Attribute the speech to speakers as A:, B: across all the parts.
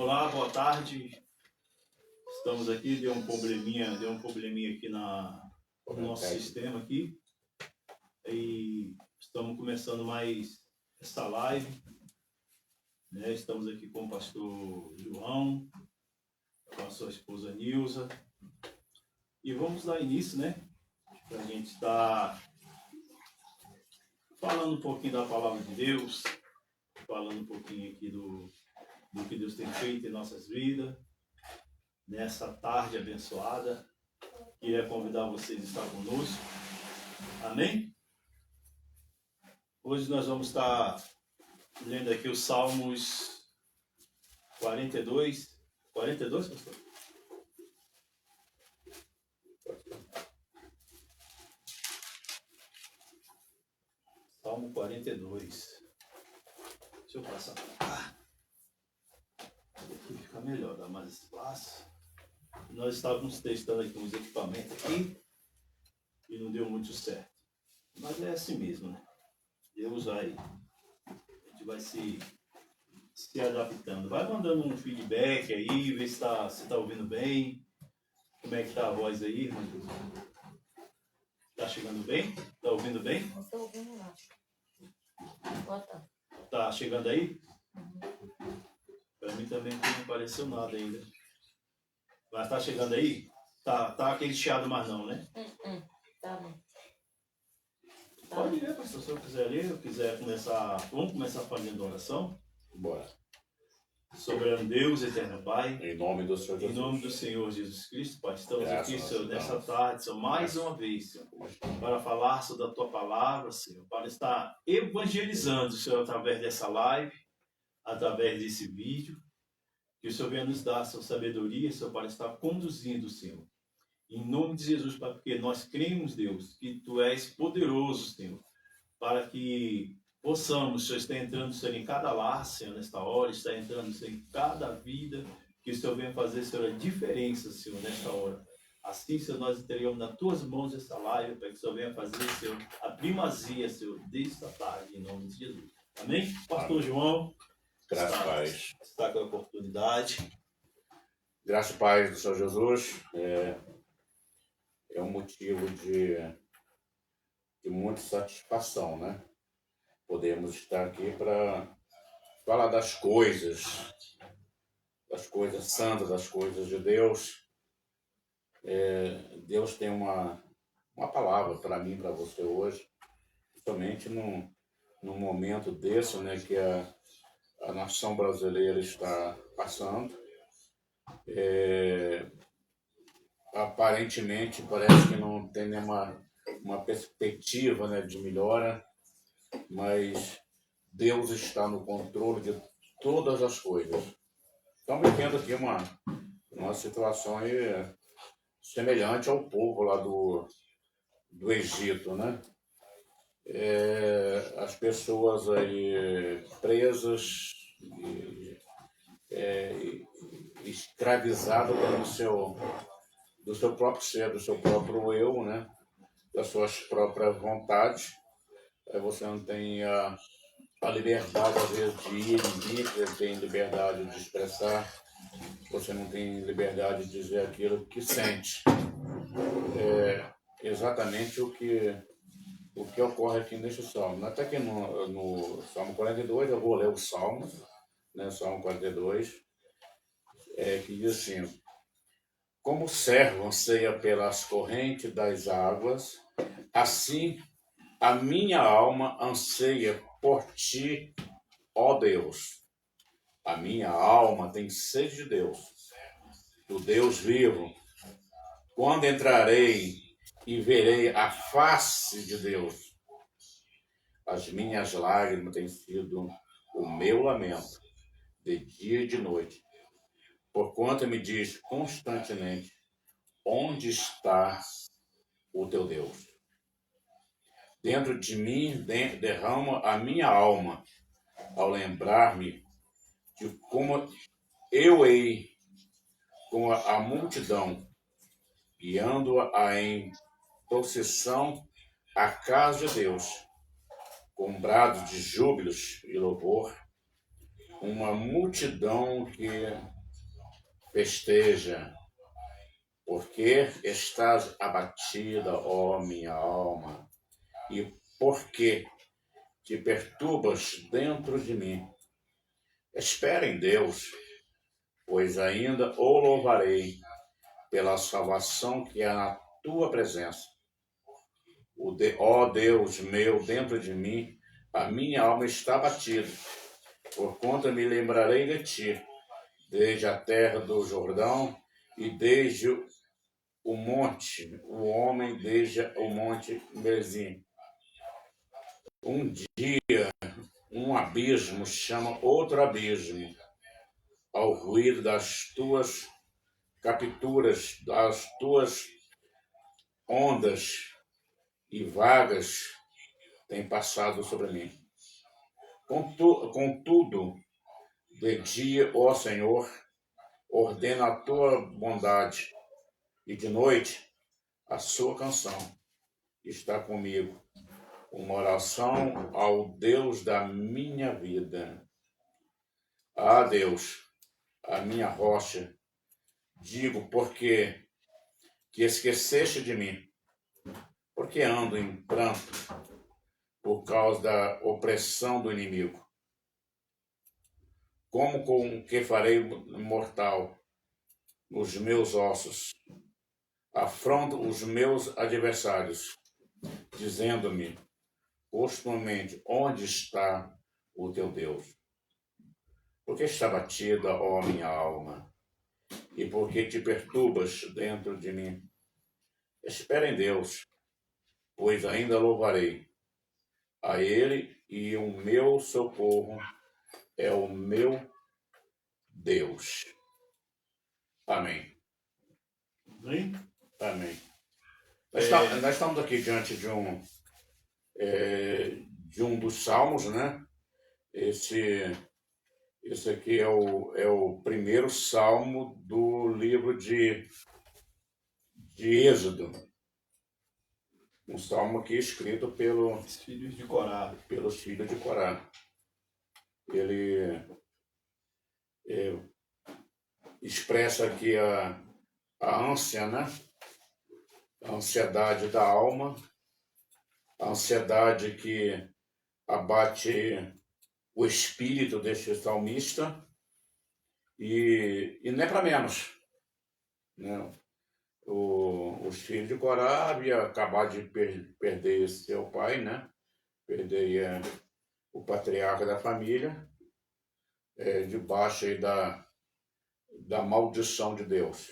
A: Olá, boa tarde. Estamos aqui, deu um probleminha aqui no nosso sistema aqui. E estamos começando mais essa live, né? Estamos aqui com o pastor João, com a sua esposa Nilza. E vamos dar início, né? Para a gente estar falando um pouquinho da palavra de Deus, falando um pouquinho aqui do que Deus tem feito em nossas vidas, nessa tarde abençoada. Queria convidar vocês a estar conosco. Amém? Hoje nós vamos estar lendo aqui os Salmos 42. 42, pastor? Salmo 42. Deixa eu passar para cá. Aqui fica melhor, dá mais espaço. Nós estávamos testando aqui uns equipamentos aqui e não deu muito certo. Mas é assim mesmo, né? Deus vai, a gente vai se adaptando. Vai mandando um feedback aí, ver se tá ouvindo bem. Como é que tá a voz aí, irmão? Tá chegando bem? Tá ouvindo bem?
B: Não estou ouvindo lá. Bota.
A: Tá chegando aí? Para mim também não apareceu nada ainda. Mas tá chegando aí? Tá aquele chiado, mas não, né?
B: Tá bom.
A: Pode ler, pastor, se eu quiser ler, eu quiser começar. Vamos começar fazendo oração?
C: Bora.
A: Soberano Deus, eterno Pai.
C: Em nome do Senhor Jesus.
A: Em nome do Senhor Jesus Cristo, Pai. Estamos
C: Graças
A: aqui, Senhor, nessa
C: Deus.
A: tarde, Senhor, mais uma vez, Senhor, para falar sobre a Tua palavra, Senhor, para estar evangelizando, Senhor, através dessa live, através desse vídeo. Que o Senhor venha nos dar a sua sabedoria, Senhor, para estar conduzindo, Senhor. Em nome de Jesus, Pai, porque nós cremos, Deus, que Tu és poderoso, Senhor, para que possamos, Senhor, estar entrando, Senhor, em cada lar, Senhor, nesta hora, estar entrando, Senhor, em cada vida, que o Senhor venha fazer, Senhor, a diferença, Senhor, nesta hora. Assim, Senhor, nós entregamos nas Tuas mãos essa live, para que o Senhor venha fazer, Senhor, a primazia, Senhor, desta tarde, em nome de Jesus. Amém? Pastor João.
C: Graças a Paz.
A: Está com a oportunidade.
C: Graças a Paz do Senhor Jesus. É um motivo de muita satisfação, né? Podemos estar aqui para falar das coisas santas, das coisas de Deus. Deus tem uma palavra para mim, para você hoje, principalmente num momento desse, né, que a nação brasileira está passando. Aparentemente parece que não tem nenhuma perspectiva, né, de melhora, mas Deus está no controle de todas as coisas. Estamos vivendo aqui uma situação aí semelhante ao povo lá do Egito, né? As pessoas aí presas, escravizadas do seu próprio ser, do seu próprio eu, né? Das suas próprias vontades. Aí você não tem a liberdade, às vezes, de ir e vir, você tem liberdade de expressar, você não tem liberdade de dizer aquilo que sente. Exatamente o que ocorre aqui neste Salmo. Até que no Salmo 42, eu vou ler o Salmo, né, Salmo 42, que diz assim: como o servo anseia pelas correntes das águas, assim a minha alma anseia por ti, ó Deus. A minha alma tem sede de Deus, do Deus vivo. Quando entrarei e verei a face de Deus? As minhas lágrimas têm sido o meu lamento, de dia e de noite. Porquanto me diz constantemente: onde está o teu Deus? Dentro de mim derrama a minha alma, ao lembrar-me de como eu hei com a multidão, guiando-a em procissão à casa de Deus, com brados de júbilos e louvor, uma multidão que festeja, porque estás abatida, ó minha alma, e porque te perturbas dentro de mim. Espera em Deus, pois ainda o louvarei pela salvação que há na tua presença. Ó Deus meu, dentro de mim, a minha alma está abatida, porquanto me lembrarei de ti, desde a terra do Jordão e desde o monte, o homem desde o monte Merzim. Um dia, um abismo chama outro abismo, ao ruído das tuas capturas, das tuas ondas e vagas têm passado sobre mim. Contudo, de dia, ó Senhor, ordena a tua bondade, e de noite a sua canção está comigo, uma oração ao Deus da minha vida. Ah, Deus, a minha rocha, digo, porque que esqueceste de mim, porque ando em pranto por causa da opressão do inimigo. Como com que farei mortal os meus ossos? Afronto os meus adversários, dizendo-me constantemente: onde está o teu Deus? Porque está batida, ó minha alma, e porque te perturbas dentro de mim? Espera em Deus, pois ainda louvarei a Ele, e o meu socorro é o meu Deus. Amém.
A: Hein?
C: Amém. Nós estamos aqui diante de um dos salmos, né? Esse aqui é o primeiro salmo do livro de Êxodo. Um salmo aqui escrito
A: Os filhos de Corá.
C: pelos filhos de Corá. Ele expressa aqui a ânsia, né? A ansiedade da alma, a ansiedade que abate o espírito deste salmista, e não é para menos, né? Os filhos de Corá haviam acabado de perder seu pai, né? Perder o patriarca da família, debaixo aí da maldição de Deus.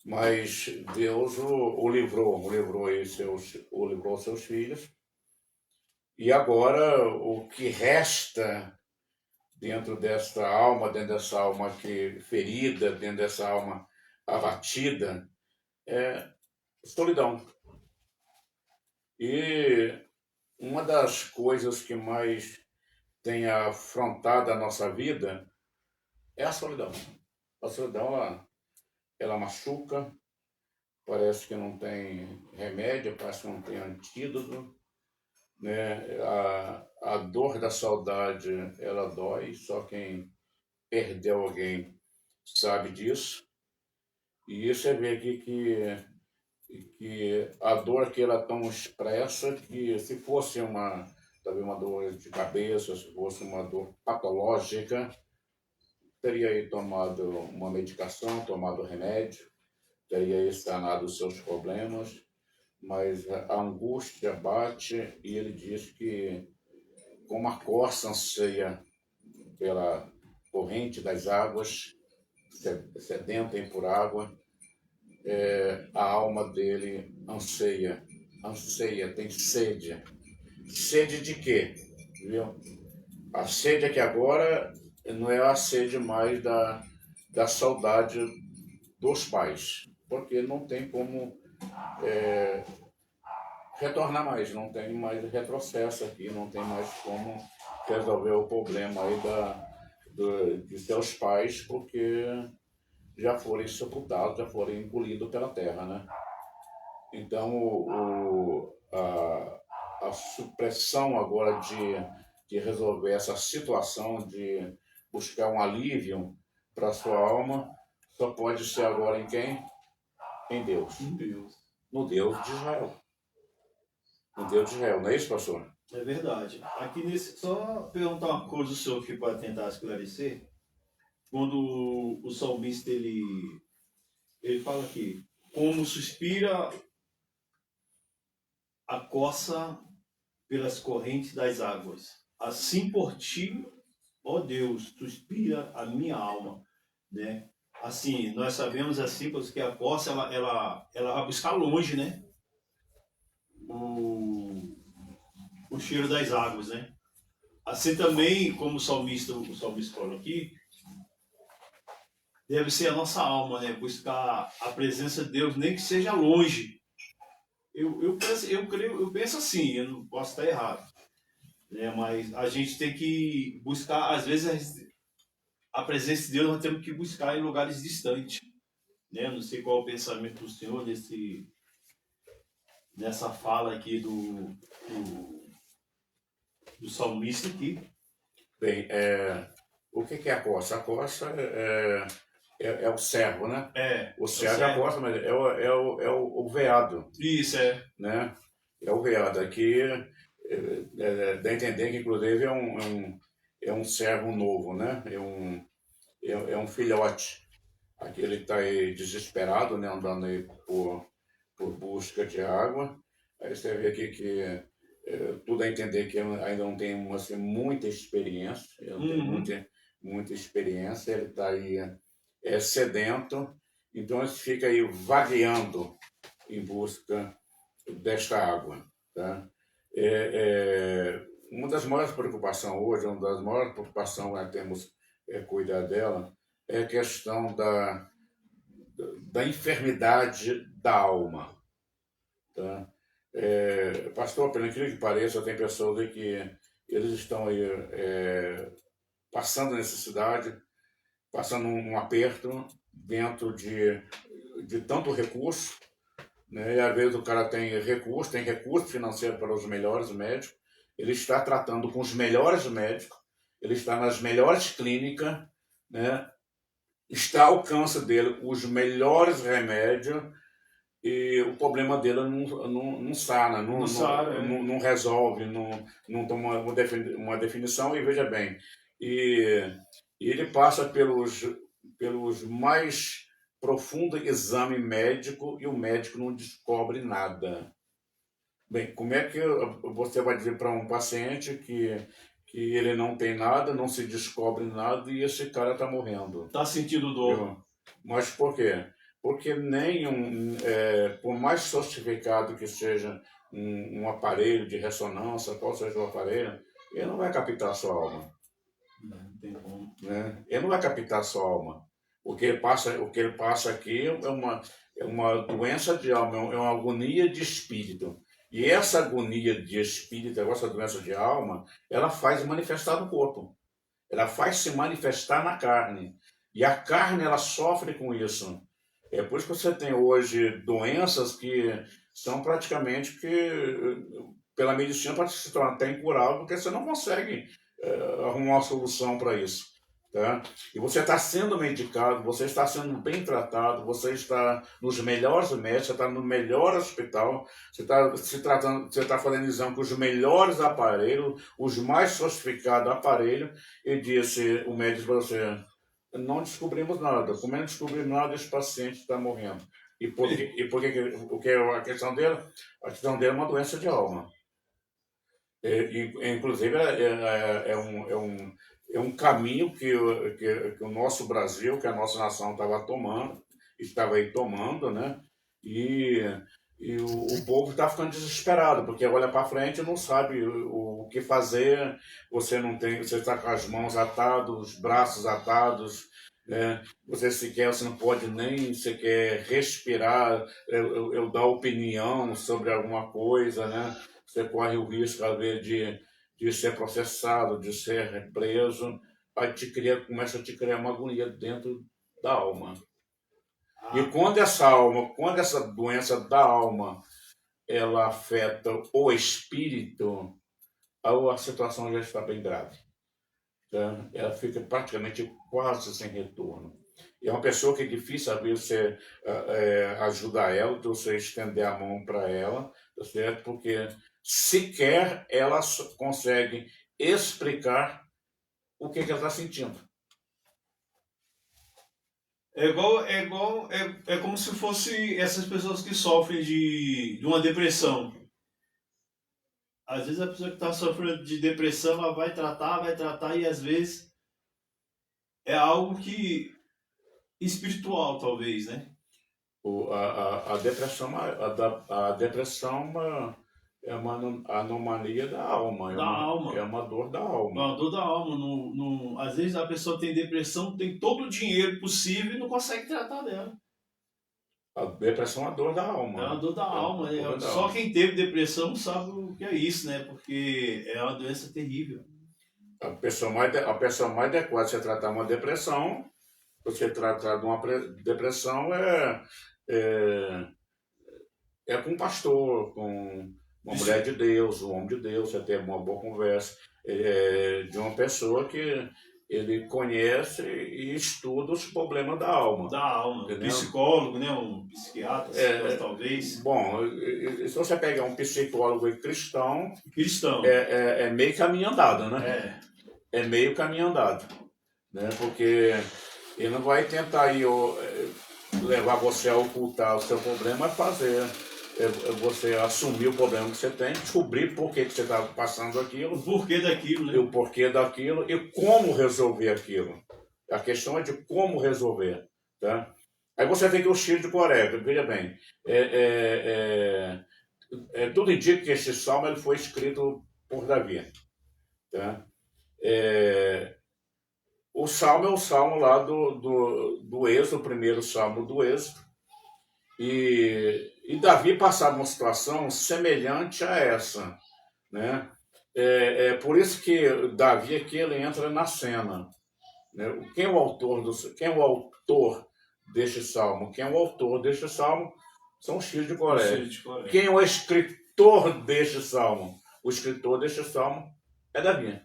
C: Mas Deus o livrou seus filhos. E agora o que resta dentro dessa alma que ferida, dentro dessa alma abatida, é solidão. E uma das coisas que mais tem afrontado a nossa vida é a solidão. A solidão, ela machuca, parece que não tem remédio, parece que não tem antídoto, né? A dor da saudade, ela dói, só quem perdeu alguém sabe disso. E você vê aqui que a dor que ela tão expressa, que se fosse talvez uma dor de cabeça, se fosse uma dor patológica, teria aí tomado uma medicação, tomado remédio, teria aí sanado os seus problemas, mas a angústia bate e ele diz que, como a corça anseia pela corrente das águas, sedenta por água, a alma dele anseia, tem sede. Sede de quê? Viu? A sede aqui agora não é a sede mais da saudade dos pais, porque não tem como retornar mais, não tem mais retrocesso aqui, não tem mais como resolver o problema aí de seus pais, porque já foram sepultados, já foram engolidos pela terra, né? Então, a supressão agora de resolver essa situação, de buscar um alívio para a sua alma, só pode ser agora em quem? Em Deus.
A: Em Deus.
C: No Deus de Israel. No Deus de Israel, não é isso, pastor?
A: É verdade. Aqui nesse, só perguntar uma coisa ao senhor que pode tentar esclarecer. Quando o salmista ele fala aqui, como suspira a coça pelas correntes das águas, assim por ti, ó Deus, suspira a minha alma, né? Assim, nós sabemos assim, porque a coça ela vai buscar longe, né? O cheiro das águas, né? Assim também, como o salmista falou aqui, deve ser a nossa alma, né? Buscar a presença de Deus, nem que seja longe. Eu penso assim, eu não posso estar errado, né? Mas a gente tem que buscar, às vezes a presença de Deus nós temos que buscar em lugares distantes, né? Não sei qual é o pensamento do Senhor nessa fala aqui do salmista aqui.
C: Bem, o que é a coça? A coça é o servo, né? O servo é a coça, mas é o veado,
A: Isso,
C: né? É o veado. Aqui dá a entender que, inclusive, é um servo novo, né? É um filhote. Aqui ele está aí desesperado, né? Andando aí por busca de água. Aí você vê aqui que tudo a entender que ele ainda não tem assim, muita experiência, ele não tem muita experiência, ele está aí sedento, então ele fica aí vagueando em busca desta água. Tá? Uma das maiores preocupações hoje, uma das maiores preocupações que nós temos cuidar dela, é a questão da enfermidade da alma. Tá? Pastor, pelo incrível que pareça, tem pessoas aí que eles estão aí passando necessidade, passando um aperto dentro de tanto recurso, né? E às vezes o cara tem recurso financeiro para os melhores médicos, ele está tratando com os melhores médicos, ele está nas melhores clínicas, né? Está ao alcance dele os melhores remédios, e o problema dele não sana, não resolve, não toma uma definição, e veja bem, e ele passa pelos mais profundos exames médicos e o médico não descobre nada. Bem, como é que você vai dizer para um paciente que ele não tem nada, não se descobre nada e esse cara está morrendo?
A: Está sentindo dor.
C: Mas por quê? Porque por mais sofisticado que seja um aparelho de ressonância, qual seja o aparelho, ele não vai captar a sua alma.
A: Não tem como.
C: Né? Ele não vai captar a sua alma. O que ele passa aqui é uma doença de alma, é uma agonia de espírito. E essa agonia de espírito, essa doença de alma, ela faz manifestar no corpo. Ela faz se manifestar na carne. E a carne, ela sofre com isso. É por isso que você tem hoje doenças que são praticamente pela medicina, para se tornar até incurável, porque você não consegue arrumar uma solução para isso. Tá? E você está sendo medicado, você está sendo bem tratado, você está nos melhores médicos, você está no melhor hospital, você está se tratando, você está fazendo exame com os melhores aparelhos, os mais sofisticados aparelhos, e disse o médico para você: não descobrimos nada. Como não descobrimos nada, esse paciente está morrendo. E por que o que é a questão dele? A questão dele é uma doença de alma. Inclusive, é um caminho que o nosso Brasil, que a nossa nação estava aí tomando, né? E o povo está ficando desesperado, porque olha para frente e não sabe o que fazer, você está com as mãos atadas, os braços atados, né? Você não pode nem sequer respirar, eu dar opinião sobre alguma coisa, né? Você corre o risco, às vezes, de ser processado, de ser preso, começa a te criar uma agonia dentro da alma. E quando essa doença da alma, ela afeta o espírito, a situação já está bem grave. tá? Ela fica praticamente quase sem retorno. E é uma pessoa que é difícil, às vezes, você ajudar ela, então você estender a mão para ela, tá certo? Porque sequer ela consegue explicar o que ela está sentindo.
A: É como se fosse essas pessoas que sofrem de uma depressão. Às vezes a pessoa que está sofrendo de depressão, ela vai tratar, e às vezes é algo que espiritual, talvez, né?
C: A depressão, a depressão é uma anomalia da alma,
A: Da alma.
C: é uma dor da alma.
A: Uma dor da alma. Às vezes a pessoa tem depressão, tem todo o dinheiro possível e não consegue tratar dela.
C: A depressão é uma dor da alma.
A: É uma dor da alma.
C: Dor da
A: Só
C: alma.
A: quem teve depressão sabe o que é isso, né? Porque é uma doença terrível.
C: A pessoa mais adequada de você tratar uma depressão, você tratar de uma depressão é com um pastor, com uma mulher de Deus, um homem de Deus, você ter uma boa conversa, de uma pessoa que ele conhece e estuda os problemas da alma.
A: Da alma. Um
C: Entendeu?
A: psicólogo, né? Um psiquiatra, talvez.
C: Bom, se você pegar um psicólogo cristão,
A: Cristão.
C: é meio caminho andado, né? É meio caminho andado, né? Porque ele não vai tentar levar você a ocultar o seu problema, você assumir o problema que você tem, descobrir por que você está passando aquilo.
A: O porquê daquilo, né?
C: E o porquê daquilo e como resolver aquilo. A questão é de como resolver, tá? Aí você tem que o Chile de Coreia, veja bem. Tudo indica que esse salmo ele foi escrito por Davi, tá? O salmo é o salmo lá do Êxodo, o primeiro salmo do Êxodo. E Davi passava uma situação semelhante a essa, né? Por isso que Davi aqui ele entra na cena, né? Quem é o autor deste salmo? Quem é o autor deste salmo são os filhos de Coré. Quem é o escritor deste salmo? O escritor deste salmo é Davi.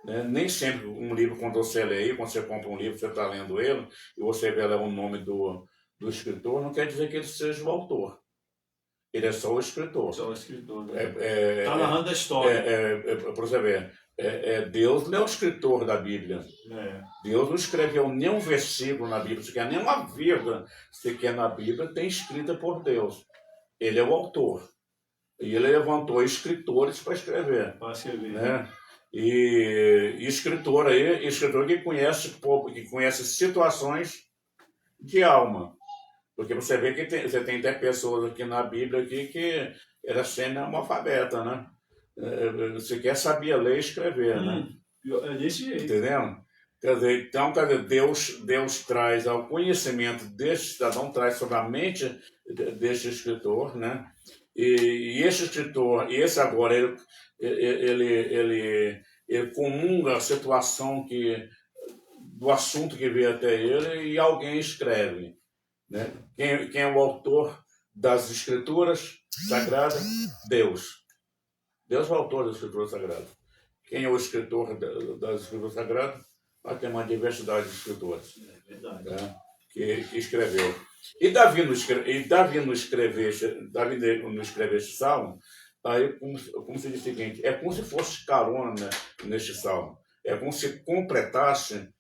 C: Né? Nem sempre um livro, quando você lê, quando você compra um livro, você está lendo ele, e você vê lá o nome do escritor, não quer dizer que ele seja o autor. Ele é só o escritor.
A: Só o escritor. Está narrando a história.
C: Para você ver, Deus não é o escritor da Bíblia. Deus não escreveu nenhum versículo na Bíblia, sequer nenhuma vírgula sequer na Bíblia tem escrita por Deus. Ele é o autor. E ele levantou escritores para escrever.
A: Para escrever.
C: Né? E escritor que conhece situações de alma. Porque você vê que você tem até pessoas aqui na Bíblia aqui que era semi-analfabeta, né? Sequer sabia ler e escrever, né?
A: É desse jeito.
C: Entendendo? Quer dizer, Deus traz ao conhecimento deste cidadão, traz sobre a mente deste escritor, né? E esse escritor, esse agora, ele comunga a situação do assunto que veio até ele e alguém escreve. Né? Quem é o autor das escrituras sagradas? Deus. Deus é o autor das escrituras sagradas. Quem é o escritor das escrituras sagradas? Nós temos uma diversidade de escritores.
A: É verdade.
C: Né? Que escreveu. E Davi não escreveu esse salmo, aí como se diz o seguinte, é como se fosse carona, né, neste salmo. É como se completasse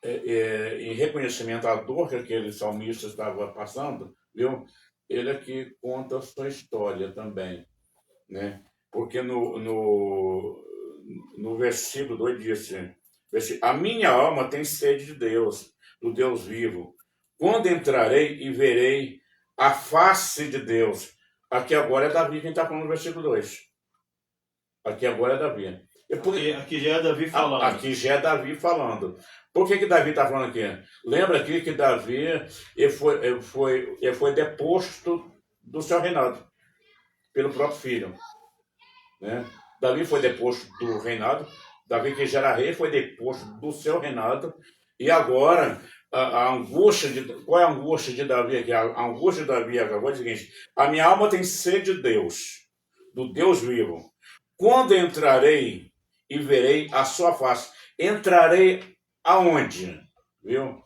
C: em reconhecimento à dor que aquele salmista estava passando, viu? Ele aqui conta a sua história também, né? Porque no versículo 2 diz assim, a minha alma tem sede de Deus, do Deus vivo. Quando entrarei e verei a face de Deus. Aqui agora é Davi quem está falando no versículo 2. Aqui agora é Davi.
A: Aqui já é Davi falando.
C: Aqui já é Davi falando. Por que Davi está falando aqui? Lembra aqui que Davi ele foi deposto do seu reinado pelo próprio filho. Né? Davi foi deposto do reinado. Davi, que já era rei, foi deposto do seu reinado. E agora, qual é a angústia de Davi aqui? A angústia de Davi agora é o seguinte: a minha alma tem sede de Deus, do Deus vivo. Quando entrarei e verei a sua face. entrarei aonde? Viu?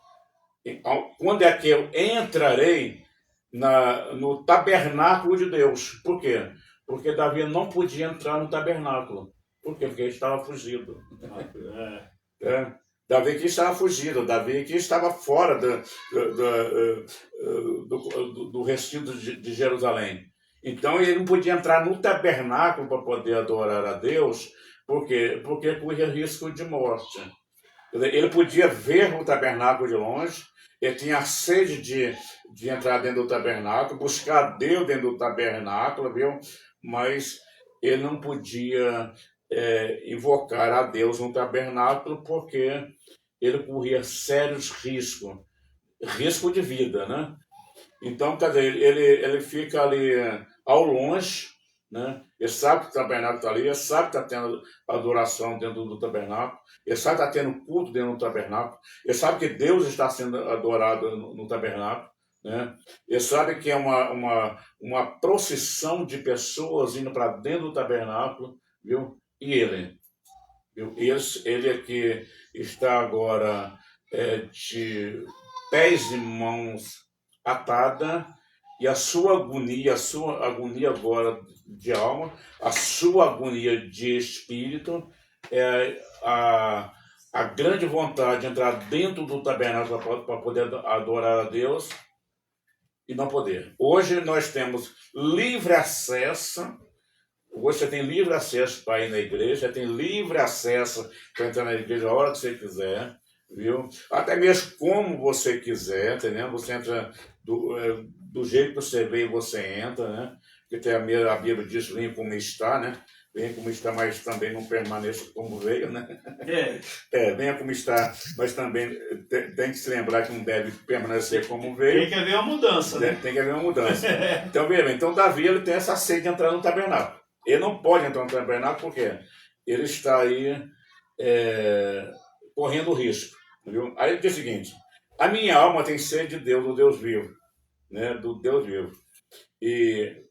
C: Quando é que eu entrarei no tabernáculo de Deus? Por quê? Porque Davi não podia entrar no tabernáculo. Por quê? Porque ele estava fugido. É. Davi que estava fugido, Davi que estava fora do recinto de Jerusalém. Então ele não podia entrar no tabernáculo para poder adorar a Deus, por quê? Porque corria risco de morte. Ele podia ver o tabernáculo de longe, ele tinha sede de entrar dentro do tabernáculo, buscar Deus dentro do tabernáculo, viu? Mas ele não podia invocar a Deus no tabernáculo porque ele corria sérios risco de vida, né? Então, quer dizer, ele fica ali ao longe, né? Ele sabe que o tabernáculo está ali, ele sabe que está tendo adoração dentro do tabernáculo, ele sabe que está tendo culto dentro do tabernáculo, ele sabe que Deus está sendo adorado no tabernáculo, né? Ele sabe que é uma procissão de pessoas indo para dentro do tabernáculo, viu? E ele, viu? Ele é que está agora de pés e mãos atada, e a sua agonia agora de alma, a sua agonia de espírito, é a grande vontade de entrar dentro do tabernáculo para poder adorar a Deus e não poder. Hoje nós temos livre acesso. Hoje você tem livre acesso para ir na igreja, tem livre acesso para entrar na igreja a hora que você quiser, viu? Até mesmo como você quiser, entendeu? Você entra do jeito que você veio, você entra, né? Porque tem a Bíblia diz, vem como está, né? Venha como está, mas também não permaneça como veio, né? Venha como está, mas também tem que se lembrar que não deve permanecer como veio.
A: Tem que haver uma mudança, né?
C: Tem que haver uma mudança. Então, veja bem, então Davi ele tem essa sede de entrar no tabernáculo. Ele não pode entrar no tabernáculo porque ele está aí correndo risco. Viu? Aí ele diz o seguinte: a minha alma tem sede de Deus, do Deus vivo. Né? Do Deus vivo. E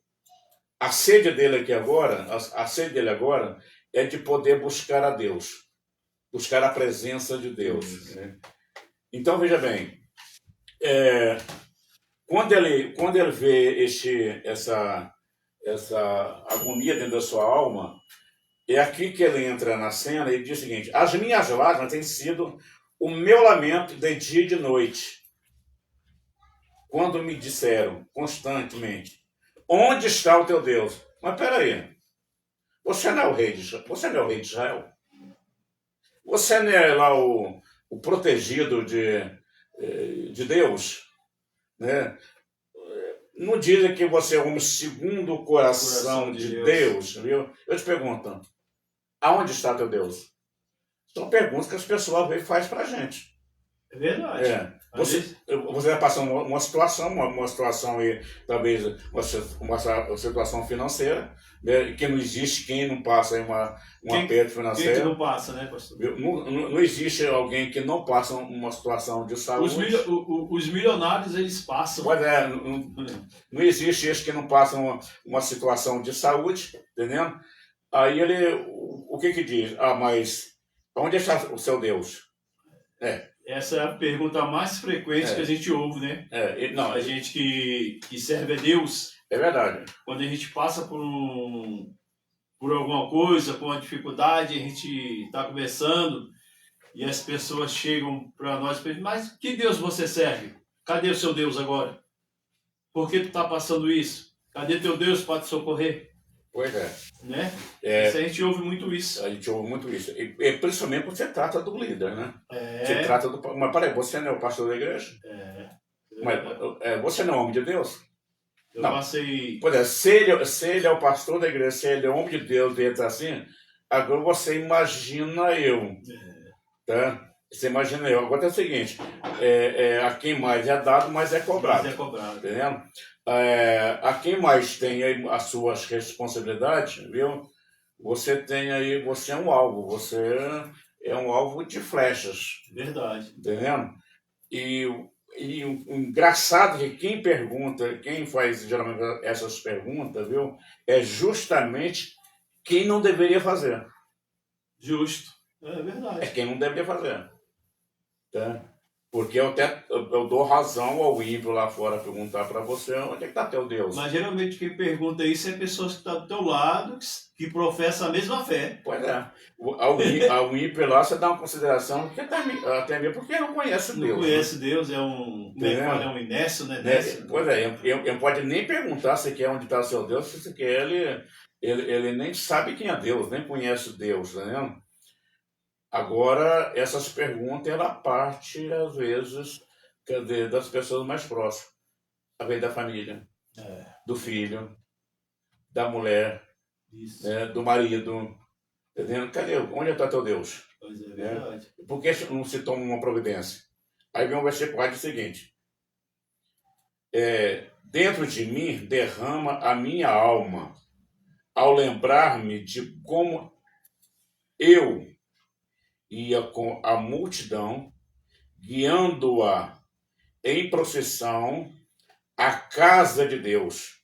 C: a sede dele aqui agora, a sede dele agora é de poder buscar a Deus, buscar a presença de Deus. Né? Então, veja bem, quando ele vê essa agonia dentro da sua alma, é aqui que ele entra na cena e diz o seguinte: as minhas lágrimas têm sido o meu lamento de dia e de noite, quando me disseram constantemente, onde está o teu Deus? Mas peraí, você não é o rei de Israel? Você não é lá o protegido de Deus? Né? Não dizem que você é homem segundo o coração de Deus, viu? Eu te pergunto, aonde está teu Deus? São perguntas que as pessoas fazem pra gente.
A: É verdade.
C: Você vai passar uma situação e talvez uma situação financeira, né, que não existe quem não passa uma perda financeira.
A: Quem que não passa, né, pastor?
C: Não existe alguém que não passa uma situação de saúde.
A: Os milionários, eles passam.
C: Pois é, não existe esse que não passa uma situação de saúde, entendendo? Aí o que diz? Mas onde está o seu Deus?
A: Essa é a pergunta mais frequente que a gente ouve, né? A gente que serve a Deus.
C: É verdade.
A: Quando a gente passa por alguma coisa, por uma dificuldade, a gente está conversando e as pessoas chegam para nós e perguntam: mas que Deus você serve? Cadê o seu Deus agora? Por que tu está passando isso? Cadê teu Deus para te socorrer?
C: Pois é.
A: Né? A gente ouve muito isso.
C: A gente ouve muito isso. E principalmente quando você trata do líder, né? Você trata do... Mas peraí, você não é o pastor da igreja? Mas você não é homem de Deus?
A: Eu passei...
C: Pois é, se ele é o pastor da igreja, se ele é homem de Deus, ele tá assim, agora você imagina eu. Tá? Você imagina eu. Agora é o seguinte, a quem mais é dado, mais é cobrado.
A: Mais é cobrado.
C: Entendendo? A quem mais tem aí as suas responsabilidades, viu? Você tem aí, você é um alvo, você é um alvo de flechas.
A: Verdade.
C: Entendendo? E o engraçado é que quem faz geralmente essas perguntas, viu? É justamente quem não deveria fazer.
A: Justo. É
C: É
A: verdade.
C: quem não deveria fazer. Tá? Porque eu dou razão ao ímpio lá fora perguntar para você onde é que está teu Deus.
A: Mas geralmente quem pergunta isso é pessoas que estão do teu lado, que professam a mesma fé.
C: Pois é. Ao ímpio lá você dá uma consideração, porque até mesmo porque não conhece
A: Não
C: Deus.
A: conhece Deus, é um. Como é que fala? É um inércio, né?
C: Né?
A: Nécio.
C: Pois é, ele pode nem perguntar se quer onde está seu Deus, se quer, ele nem sabe quem é Deus, nem conhece Deus, tá vendo? Agora, essas perguntas, ela parte, às vezes, quer dizer, das pessoas mais próximas. Às vezes da família,
A: É,
C: do filho, da mulher,
A: isso.
C: né, do marido. Entendendo? Cadê? Onde está teu Deus?
A: Pois é,
C: Né?
A: verdade.
C: Por que não se toma uma providência? Aí vem o versículo 4 o seguinte: dentro de mim derrama a minha alma, ao lembrar-me de como eu ia com a multidão, guiando-a em procissão à casa de Deus,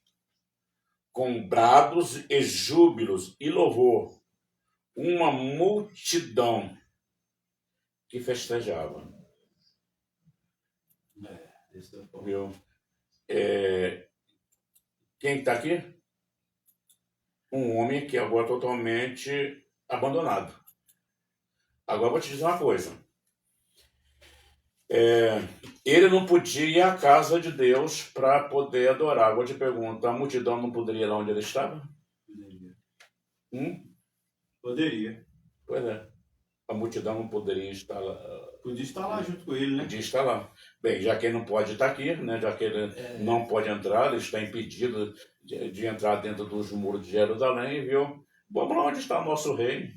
C: com brados e júbilos e louvor, uma multidão que festejava.
A: Esse é o ponto.
C: Viu? Quem está aqui? Um homem que agora é totalmente abandonado. Agora eu vou te dizer uma coisa. Ele não podia ir à casa de Deus para poder adorar. Agora eu te pergunto, a multidão não poderia ir lá onde ele estava?
A: Poderia.
C: Poderia. Pois é. A multidão não poderia estar lá.
A: Podia estar lá junto com ele, né?
C: Podia estar lá. Bem, já que ele não pode estar aqui, né? Já que ele não pode entrar, ele está impedido de entrar dentro dos muros de Jerusalém, viu? Vamos lá onde está o nosso rei,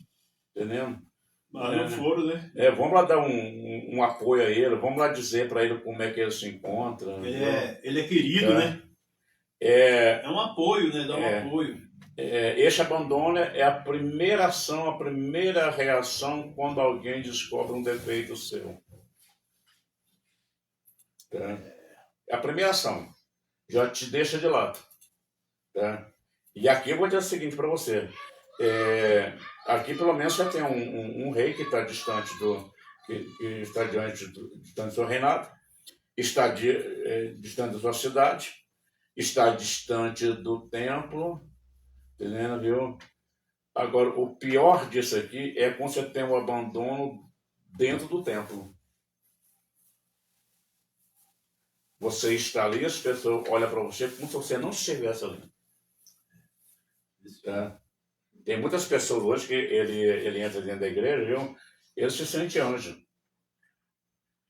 C: entendeu?
A: Mas não foram, né?
C: Vamos lá dar um apoio a ele, vamos lá dizer para ele como é que ele se encontra.
A: Ele é querido, né? É um apoio, né? Dá um apoio.
C: Este abandono é a primeira ação, a primeira reação quando alguém descobre um defeito seu. Tá? É a primeira ação. Já te deixa de lado. Tá? E aqui eu vou dizer o seguinte para você. Aqui pelo menos já tem um rei que está distante que está distante do seu reinado, está distante da sua cidade, está distante do templo, entendendo, viu? Agora, o pior disso aqui é quando você tem um abandono dentro do templo. Você está ali, as pessoas olham para você como se você não estivesse ali. Tá? Tem muitas pessoas hoje que ele entra dentro da igreja, viu? Ele se sente anjo.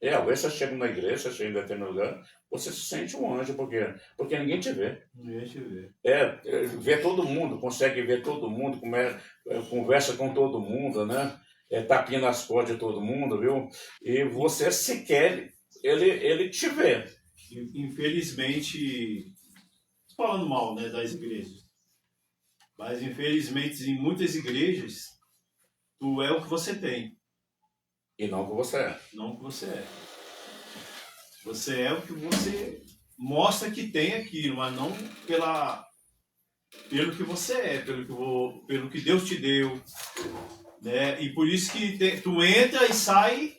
C: Hoje você chega na igreja, você chega em determinado lugar, você se sente um anjo, porque ninguém te vê.
A: Ninguém te vê.
C: Vê todo mundo, consegue ver todo mundo, conversa com todo mundo, né? Tapinha nas costas de todo mundo, viu? E você sequer, ele te vê.
A: Infelizmente, falando mal, né, das igrejas, mas infelizmente em muitas igrejas, tu é o que você tem.
C: E não o que você é.
A: Não o que você é. Você é o que você mostra que tem aquilo, mas não pelo que você é, pelo que Deus te deu. Né? E por isso que tu entra e sai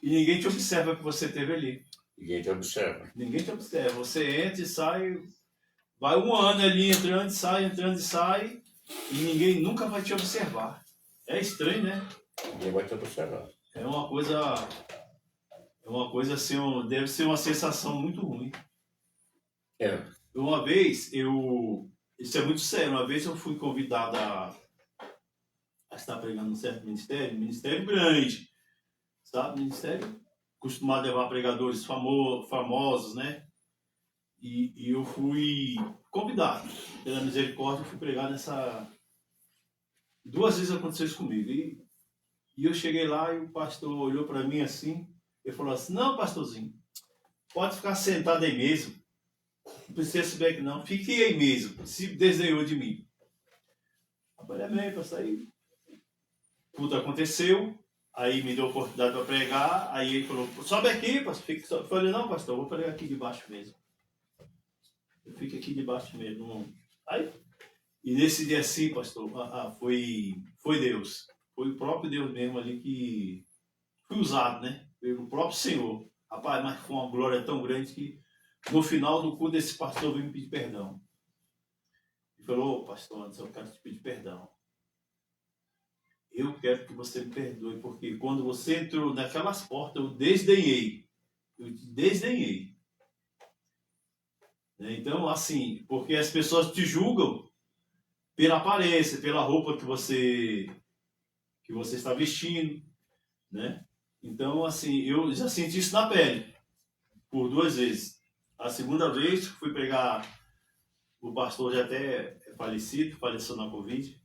A: e ninguém te observa o que você teve ali.
C: Ninguém te observa.
A: Ninguém te observa. Você entra e sai, vai um ano ali entrando e sai, e ninguém nunca vai te observar. É estranho, né?
C: Ninguém vai te observar.
A: É uma coisa assim, deve ser uma sensação muito ruim. Uma vez, isso é muito sério, uma vez eu fui convidado a estar pregando num certo ministério grande, sabe? Ministério acostumado a levar pregadores famosos, né? E eu fui convidado, pela misericórdia, eu fui pregar nessa... 2 vezes aconteceu isso comigo. E eu cheguei lá e o pastor olhou para mim assim, ele falou assim: não, pastorzinho, pode ficar sentado aí mesmo. Não precisa subir aqui não, fique aí mesmo. Se desdenhou de mim. Eu falei, amém, pastor. Aí tudo aconteceu, aí me deu a oportunidade para pregar, aí ele falou, sobe aqui, pastor. Eu falei, não, pastor, eu vou pregar aqui debaixo mesmo. Eu fico aqui debaixo mesmo. Aí, e nesse dia assim, pastor, foi Deus. foi o próprio Deus mesmo ali que foi usado, né? Pelo próprio Senhor. Rapaz, mas foi uma glória tão grande que no final do culto esse pastor veio me pedir perdão. Ele falou: ô pastor Anderson, eu quero te pedir perdão. Eu quero que você me perdoe, porque quando você entrou naquelas portas, eu desdenhei. Eu te desdenhei. Então, assim, porque as pessoas te julgam pela aparência, pela roupa que você está vestindo, né? Então, assim, eu já senti isso na pele por 2 vezes. A segunda vez fui pregar, o pastor já até é falecido, faleceu na Covid,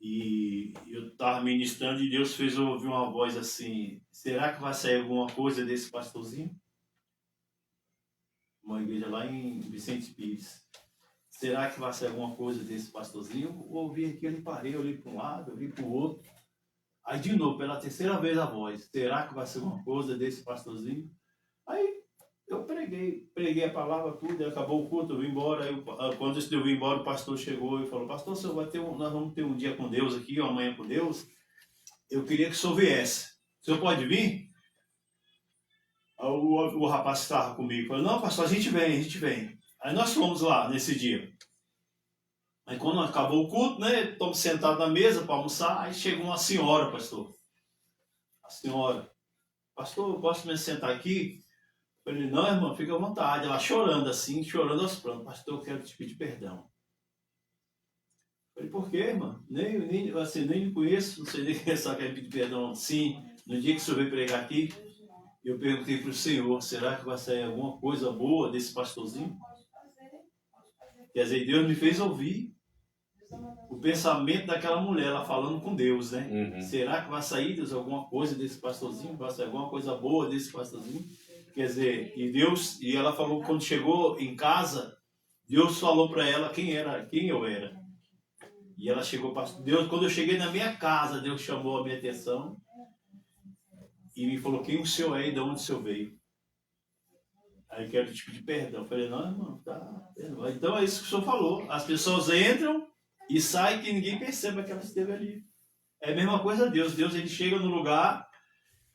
A: e eu estava ministrando e Deus fez eu ouvir uma voz assim: será que vai sair alguma coisa desse pastorzinho? Uma igreja lá em Vicente Pires. Será que vai sair alguma coisa desse pastorzinho? Eu ouvi aquilo e parei, eu olhei para um lado, eu olhei para o outro. Aí de novo, pela terceira vez a voz: será que vai ser alguma coisa desse pastorzinho? Aí eu preguei a palavra, tudo, e acabou o culto, eu vim embora. Aí, quando eu vim embora, o pastor chegou e falou: pastor, senhor nós vamos ter um dia com Deus aqui, uma manhã com Deus. Eu queria que o senhor viesse. O senhor pode vir? Aí o rapaz que estava comigo falou: não, pastor, a gente vem. Aí nós fomos lá nesse dia. Aí quando acabou o culto, né, estamos sentados na mesa para almoçar, aí chegou uma senhora, pastor. A senhora: pastor, eu posso me sentar aqui? Eu falei: não, irmã, fica à vontade. Ela chorando assim, chorando aos prantos: pastor, eu quero te pedir perdão. Eu falei: por quê, irmã? Nem lhe conheço, não sei nem quem só quer pedir perdão. Sim, no dia que o senhor veio pregar aqui, eu perguntei para o Senhor: será que vai sair alguma coisa boa desse pastorzinho? Quer dizer, Deus me fez ouvir o pensamento daquela mulher, ela falando com Deus, né?
C: Uhum.
A: Será que vai sair, Deus, alguma coisa desse pastorzinho? Vai sair alguma coisa boa desse pastorzinho? Quer dizer, e ela falou, quando chegou em casa, Deus falou para ela quem eu era. E ela chegou para Deus. Quando eu cheguei na minha casa, Deus chamou a minha atenção e me falou: quem o senhor é e de onde o senhor veio? Aí eu quero te pedir perdão. Eu falei: não, irmão, tá. Então é isso que o senhor falou. As pessoas entram e saem que ninguém perceba que ela esteve ali. É a mesma coisa Deus. Deus, ele chega no lugar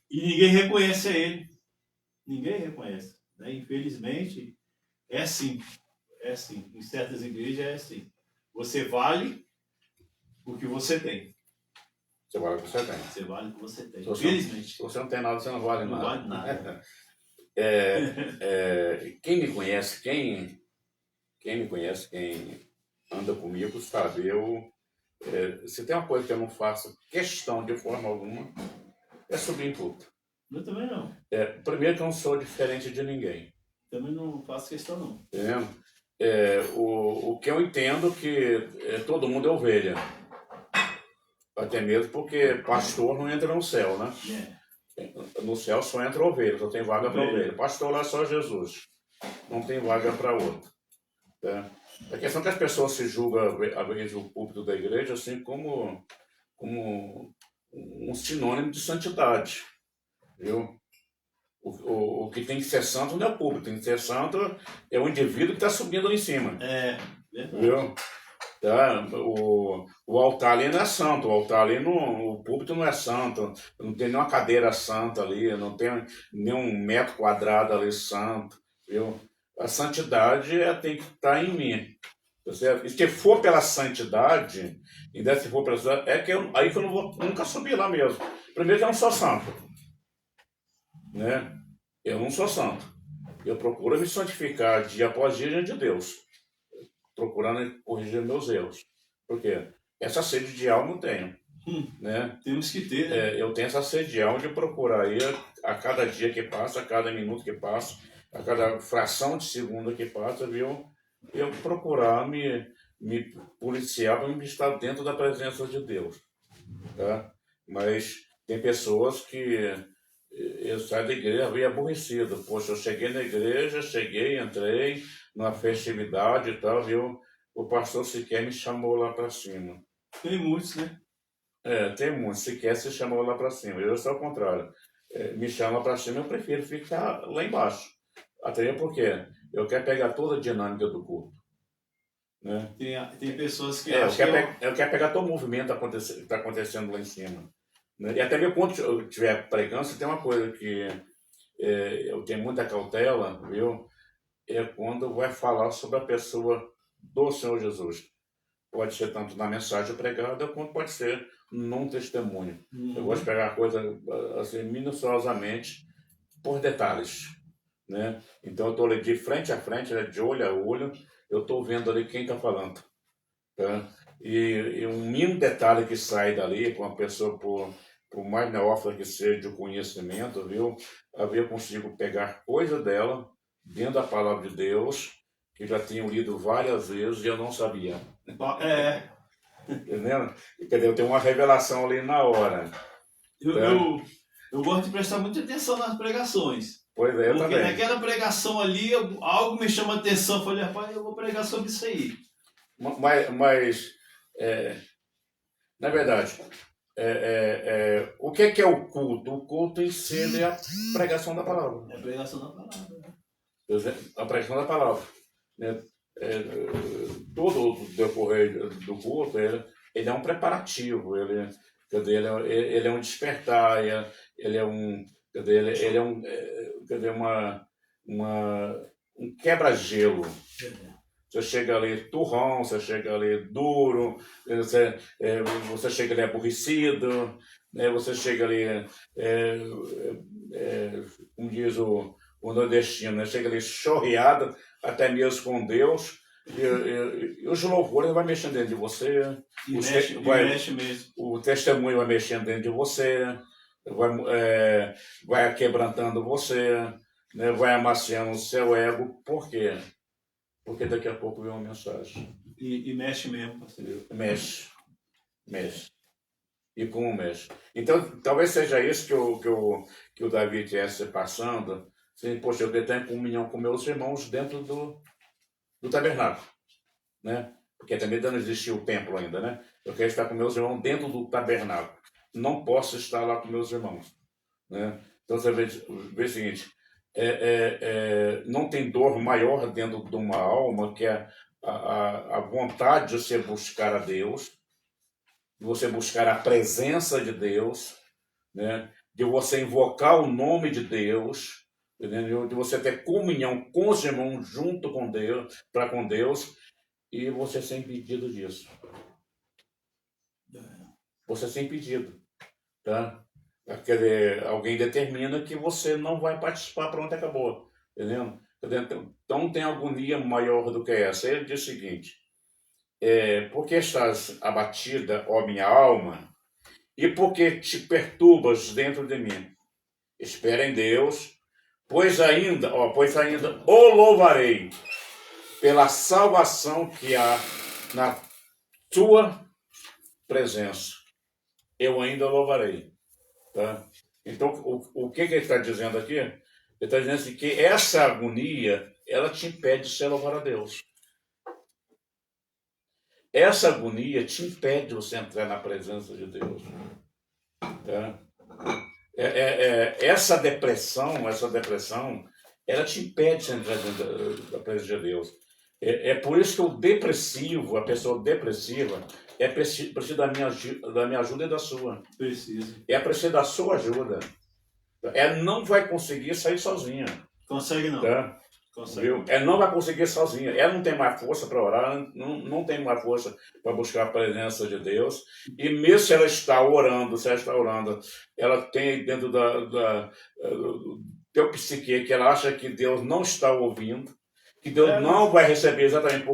A: e ninguém reconhece a ele. Ninguém reconhece. Né? Infelizmente, é assim. É assim. Em certas igrejas é assim. Você vale o que você tem.
C: Você vale o que você tem.
A: Você vale o que você tem.
C: Infelizmente. Se você não tem nada, você não vale nada.
A: Não vale nada.
C: Quem me conhece, quem me conhece, quem anda comigo, sabe, se tem uma coisa que eu não faço questão de forma alguma, é subir em púlpito.
A: Eu também não.
C: Primeiro que eu não sou diferente de ninguém.
A: Também não faço questão, não.
C: Entendeu? O que eu entendo que todo mundo é ovelha. Até mesmo porque pastor não entra no céu, né? No céu só entra ovelha, só tem vaga para ovelha. Pastor lá é só Jesus. Não tem vaga para outro. Tá? A questão é que as pessoas se julgam, às vezes, o púlpito da igreja assim como um sinônimo de santidade. Viu? O que tem que ser santo não é o púlpito, tem que ser santo é o indivíduo que está subindo lá em cima. Viu? Tá? O altar ali não é santo, o altar ali o púlpito não é santo, não tem nenhuma cadeira santa ali, não tem nenhum metro quadrado ali santo, viu? A santidade tem que estar em mim. Tá certo? E se for pela santidade, se for pela santidade, aí que eu não vou nunca subir lá mesmo. Primeiro que eu não sou santo. Né? Eu não sou santo. Eu procuro me santificar dia após dia diante de Deus, procurando corrigir meus erros. Por quê? Essa sede de alma eu tenho. Né?
A: Temos que ter, né?
C: Eu tenho essa sede de alma de procurar aí a cada dia que passa, a cada minuto que passa, a cada fração de segundo que passa, viu? Eu procurar me policiar para me estar dentro da presença de Deus. Tá? Mas tem pessoas que eu saio da igreja meio aborrecido. Poxa, eu cheguei na igreja, entrei numa festividade e tal, viu? O pastor sequer me chamou lá para cima.
A: Tem muitos, né?
C: Tem muitos. Sequer se chamou lá para cima. Eu sou ao contrário. Me chama para cima, eu prefiro ficar lá embaixo. Até porque eu quero pegar toda a dinâmica do culto. né?
A: Tem pessoas que
C: Eu
A: acham
C: quero pegar todo o movimento que está acontecendo lá em cima, né? E até mesmo quando eu estiver pregando, se tem uma coisa que eu tenho muita cautela, viu? É quando vai falar sobre a pessoa do Senhor Jesus. Pode ser tanto na mensagem pregada, quanto pode ser num testemunho. Eu gosto de pegar a coisa assim, minuciosamente, por detalhes, né? Então eu estou ali de frente a frente, né, de olho a olho, eu estou vendo ali quem está falando, tá? E um mínimo detalhe que sai dali, com a pessoa, por mais neófita que seja de conhecimento, viu? Eu consigo pegar coisa dela, dentro da palavra de Deus, que já tinham lido várias vezes e eu não sabia. Entendeu? Quer dizer, eu tenho uma revelação ali na hora.
A: eu gosto de prestar muita atenção nas pregações.
C: Pois é, eu
A: Porque
C: também.
A: naquela pregação ali, algo me chama a atenção. Eu falei, rapaz, eu vou pregar sobre isso aí.
C: Mas na verdade, o que é o culto? O culto em si é a pregação da palavra.
A: É a pregação da palavra. Né?
C: A pregação da palavra. Né? Todo o decorrer do culto, ele é um preparativo, quer dizer, ele é um despertar, ele é um, quer dizer, ele é um, quer dizer, um quebra-gelo. Você chega ali turrão, você chega ali duro, você chega ali aborrecido, né? Você chega ali, como diz o nordestino, né? Chega ali chorreado, até mesmo com Deus, e os louvores vai mexendo dentro de você,
A: mexe mesmo.
C: O testemunho vai mexendo dentro de você, vai quebrantando você, né? Vai amaciando o seu ego. Por quê? Porque daqui a pouco vem uma mensagem.
A: E mexe mesmo, parceiro.
C: Mexe. E como mexe. Então, talvez seja isso que o Davi estivesse passando. Assim, poxa, eu tenho comunhão com meus irmãos dentro do tabernáculo, né? Porque também não existia o templo ainda, né? Eu quero estar com meus irmãos dentro do tabernáculo. Não posso estar lá com meus irmãos, né? Então, você vê o seguinte... não tem dor maior dentro de uma alma que a vontade de você buscar a Deus, de você buscar a presença de Deus, né? De você invocar o nome de Deus, entendeu? De você ter comunhão com os irmãos junto com Deus, para com Deus, e você ser impedido disso. Você ser impedido, tá? Quer dizer, alguém determina que você não vai participar, pronto, acabou. Entendeu? Então tem agonia maior do que essa. Ele diz o seguinte: por que estás abatida, ó minha alma, e por que te perturbas dentro de mim? Espera em Deus, pois ainda o louvarei pela salvação que há na tua presença. Eu ainda louvarei. Tá? Então, o que ele está dizendo aqui? Ele está dizendo assim, que essa agonia, ela te impede de ser louvar a Deus. Essa agonia te impede de você entrar na presença de Deus. Tá? Essa depressão, ela te impede de entrar dentro da presença de Deus. É por isso que o depressivo, a pessoa depressiva, precisa da minha ajuda e da sua.
A: Precisa.
C: Precisa da sua ajuda. Ela não vai conseguir sair sozinha.
A: Consegue não.
C: Tá? Viu? Ela não vai conseguir sozinha. Ela não tem mais força para orar, não tem mais força para buscar a presença de Deus. E mesmo se ela está orando, ela tem dentro do teu psique que ela acha que Deus não está ouvindo, que Deus não vai receber exatamente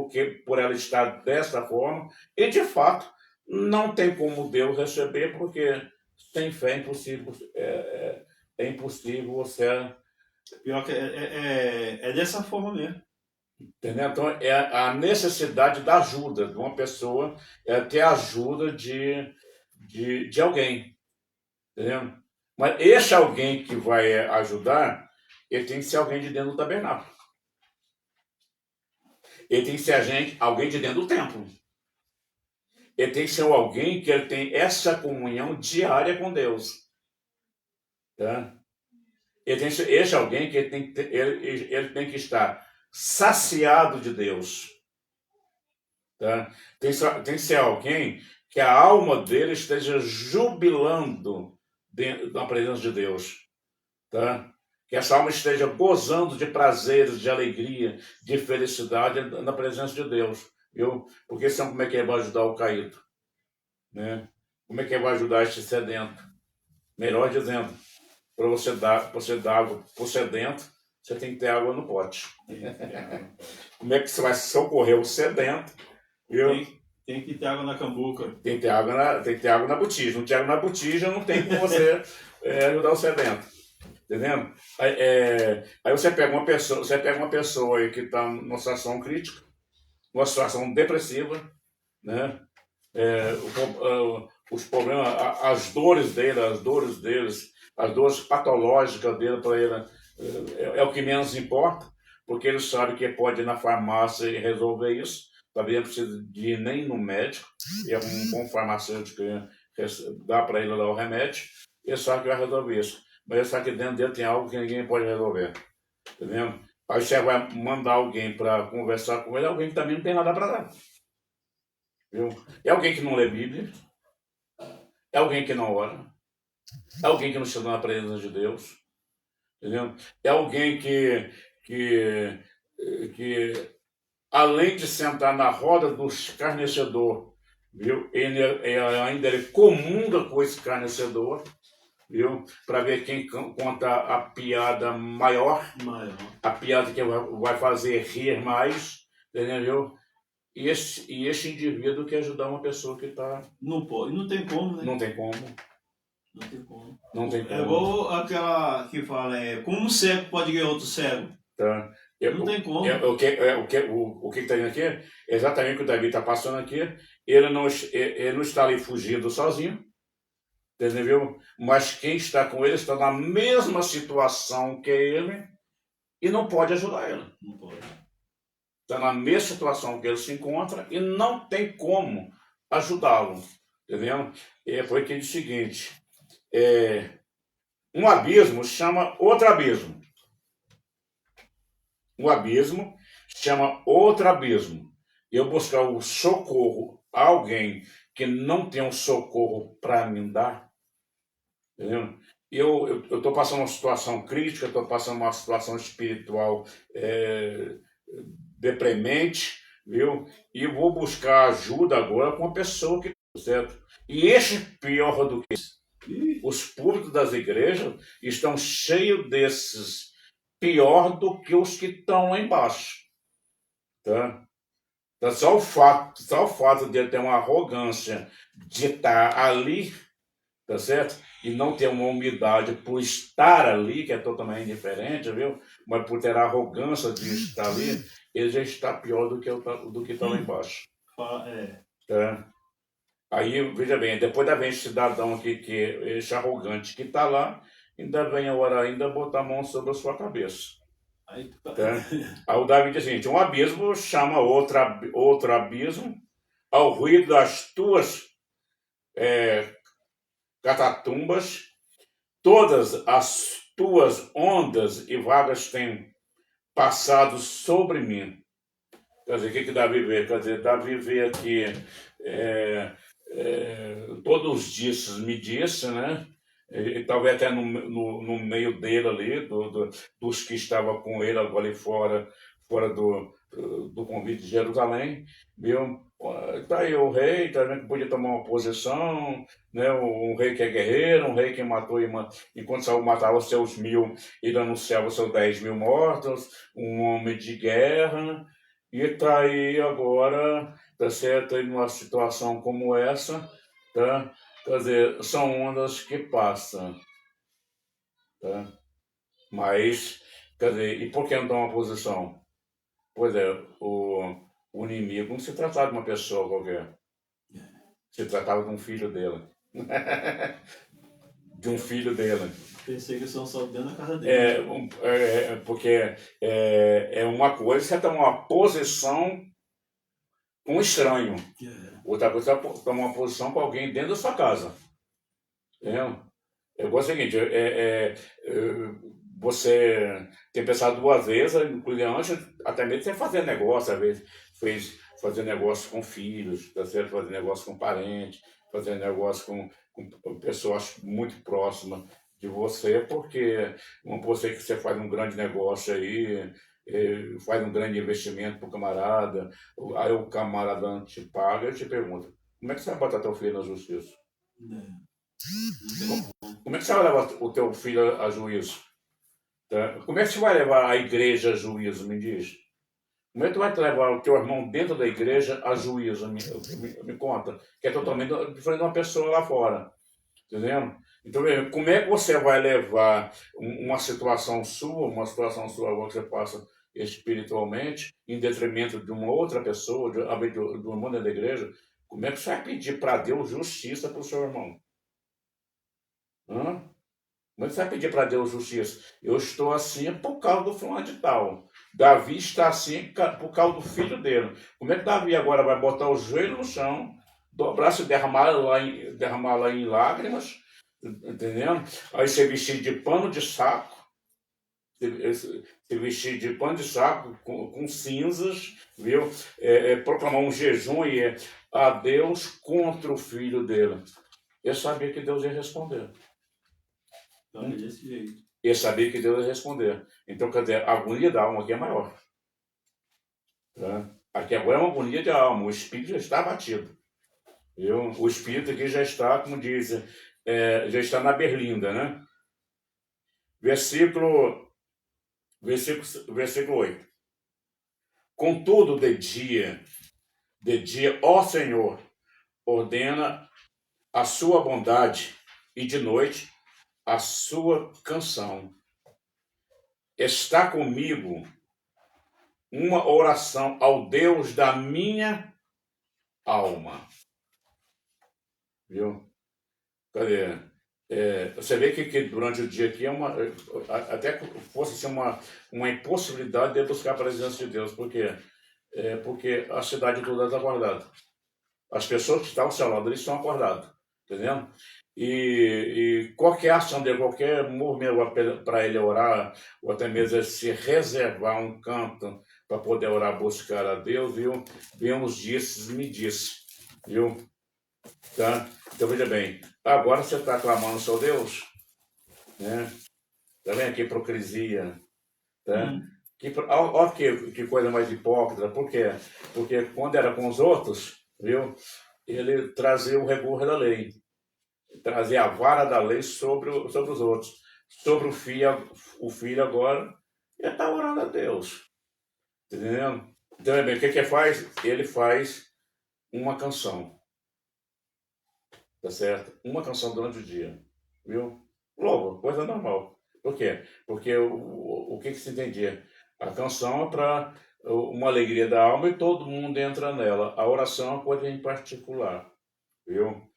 C: por ela estar dessa forma. E, de fato, não tem como Deus receber, porque sem fé é impossível. É impossível você...
A: Pior que é dessa forma mesmo.
C: Entendeu? Então, é a necessidade da ajuda de uma pessoa, ter a ajuda de alguém. Entendeu? Mas esse alguém que vai ajudar, ele tem que ser alguém de dentro do tabernáculo. Ele tem que ser alguém de dentro do templo. Ele tem que ser alguém que ele tem essa comunhão diária com Deus. Tá? Ele tem que ser esse alguém que ele tem que estar saciado de Deus. Tá? Tem que ser alguém que a alma dele esteja jubilando na presença de Deus. Tá? Que essa alma esteja gozando de prazeres, de alegria, de felicidade na presença de Deus. Viu? Porque senão como é que ele vai ajudar o caído? Né? Como é que ele vai ajudar este sedento? Melhor dizendo, para você dar água para o sedento, você tem que ter água no pote. Como é que você vai socorrer o sedento? Viu?
A: Tem que ter água na cambuca.
C: Tem que ter água na botija. Não tem água na botija, não tem como você ajudar o sedento. Entendendo? Aí você pega uma pessoa aí que está numa situação crítica, uma situação depressiva, né? Os problemas, as dores deles, as dores patológicas dele para ele é o que menos importa, porque ele sabe que pode ir na farmácia e resolver isso. Talvez não precisa de ir nem no médico, e é um bom farmacêutico que dá para ele lá o remédio, ele sabe que vai resolver isso. Mas ele sabe que dentro dele tem algo que ninguém pode resolver. Entendeu? Aí você vai mandar alguém para conversar com ele, alguém que também não tem nada para dar. Viu? É alguém que não lê Bíblia, é alguém que não ora, é alguém que não chega na presença de Deus, entendeu? É alguém que além de sentar na roda do escarnecedor, viu? Ele ainda comunga com o escarnecedor, viu? Para ver quem conta a piada maior, a piada que vai fazer rir mais, entendeu? E esse indivíduo quer ajudar uma pessoa que está...
A: Não pode, não tem como, né?
C: Não tem como.
A: Não tem como.
C: Não tem
A: É
C: como.
A: igual aquela que fala, como um cego pode ganhar outro cego?
C: Tá.
A: Não tem como.
C: O que está vendo aqui é exatamente o que o Davi está passando aqui. Ele não está ali fugindo sozinho, entendeu? Mas quem está com ele está na mesma situação que ele e não pode ajudar ele.
A: Não pode.
C: Está na mesma situação que ele se encontra e não tem como ajudá-lo, entendeu? Foi que diz o seguinte, um abismo chama outro abismo. Um abismo chama outro abismo. Eu buscar o socorro a alguém que não tem um socorro para me dar, entendeu? Eu estou passando uma situação crítica, estou passando uma situação espiritual deprimente, viu? E vou buscar ajuda agora com uma pessoa que está certo. E este pior do que isso. Os púlpitos das igrejas estão cheios desses pior do que os que estão lá embaixo. Tá? Então, só o fato de ele ter uma arrogância de estar ali, tá certo? E não ter uma humildade por estar ali, que é totalmente diferente, viu? Mas por ter a arrogância de estar ali, ele já está pior do que está lá embaixo. Tá? Aí, veja bem, depois da vez cidadão aqui, que esse arrogante que está lá, ainda vem a hora ainda botar a mão sobre a sua cabeça. Aí o Davi diz assim, um abismo chama outro abismo, ao ruído das tuas catatumbas, todas as tuas ondas e vagas têm passado sobre mim. Quer dizer, o que Davi vê? Quer dizer, Davi vê aqui todos os dias me disse, né? E talvez até no meio dele ali, dos que estavam com ele ali fora do convite de Jerusalém, viu? Tá aí o rei, também que podia tomar uma posição, né? Um rei que é guerreiro, um rei que matou, enquanto Saul matava os seus 1000, ele anunciava os seus 10.000 mortos, um homem de guerra, e tá aí agora, tá certo, aí numa situação como essa, tá? Quer dizer, são ondas que passam, tá? Mas, quer dizer, e por que não toma posição? Pois é, o inimigo não se tratava de uma pessoa qualquer. Se tratava de um filho dele. De um filho dele.
A: Perseguição só dentro da casa dele.
C: Porque é uma coisa, você toma uma posição com um estranho. Outra coisa é tomar uma posição com alguém dentro da sua casa. Entendeu? É igual o seguinte, você tem pensado duas vezes, inclusive antes, até mesmo você fazer negócio, às vezes fazer negócio com filhos, tá certo? Fazer negócio com parentes, fazer negócio com pessoas muito próximas de você, porque vamos supor que você faz um grande negócio aí, faz um grande investimento para o camarada, aí o camarada não te paga, eu te pergunto, como é que você vai botar teu filho na justiça? Como é que você vai levar o teu filho a juízo? Tá? Como é que você vai levar a igreja a juízo, me diz? Como é que tu vai levar o teu irmão dentro da igreja a juízo? Me conta. Que é totalmente diferente de uma pessoa lá fora. Entendeu? Então, como é que você vai levar uma situação sua que você passa espiritualmente, em detrimento de uma outra pessoa, do irmão da igreja? Como é que você vai pedir para Deus justiça para o seu irmão? Hã? Como é que você vai pedir para Deus justiça? Eu estou assim por causa do fulano de tal. Davi está assim por causa do filho dele. Como é que Davi agora vai botar o joelho no chão, dobrar-se e derramar lá em lágrimas, entendendo? Aí se vestir de pano de saco, se vestir de pano de saco com cinzas, viu? Proclamar um jejum a Deus contra o filho dele. Eu sabia que Deus ia responder.
A: Então, é desse jeito.
C: Eu sabia que Deus ia responder. Então, quer dizer, a agonia da alma aqui é maior. Tá? Aqui agora é uma agonia de alma. O espírito já está abatido. Viu? O espírito aqui já está, como diz, já está na berlinda, né? Versículo 8. Contudo, de dia, ó Senhor, ordena a sua bondade, e de noite a sua canção. Está comigo uma oração ao Deus da minha alma. Viu? Cadê? Você vê que durante o dia aqui até fosse uma impossibilidade de buscar a presença de Deus. Por quê? Porque a cidade toda está acordada. As pessoas que estão ao seu lado, eles estão acordados. Entendendo? E qualquer ação dele, qualquer movimento para ele orar, ou até mesmo se reservar um canto para poder orar, buscar a Deus, viu? Vemos disso, me disse, viu? Tá? Então veja bem, agora você está clamando ao seu Deus, né? Tá vendo que hipocrisia, tá? Olha que coisa mais hipócrita. Por quê? Porque quando era com os outros, viu? Ele trazia o rigor da lei, trazia a vara da lei sobre os outros. Sobre o filho agora, ele está orando a Deus. Entendeu? Então, bem, o que ele faz? Ele faz uma canção. Tá certo? Uma canção durante o dia. Viu? Logo, coisa normal. Por quê? Porque o que se entendia? A canção é para uma alegria da alma e todo mundo entra nela. A oração é uma coisa em particular. Viu?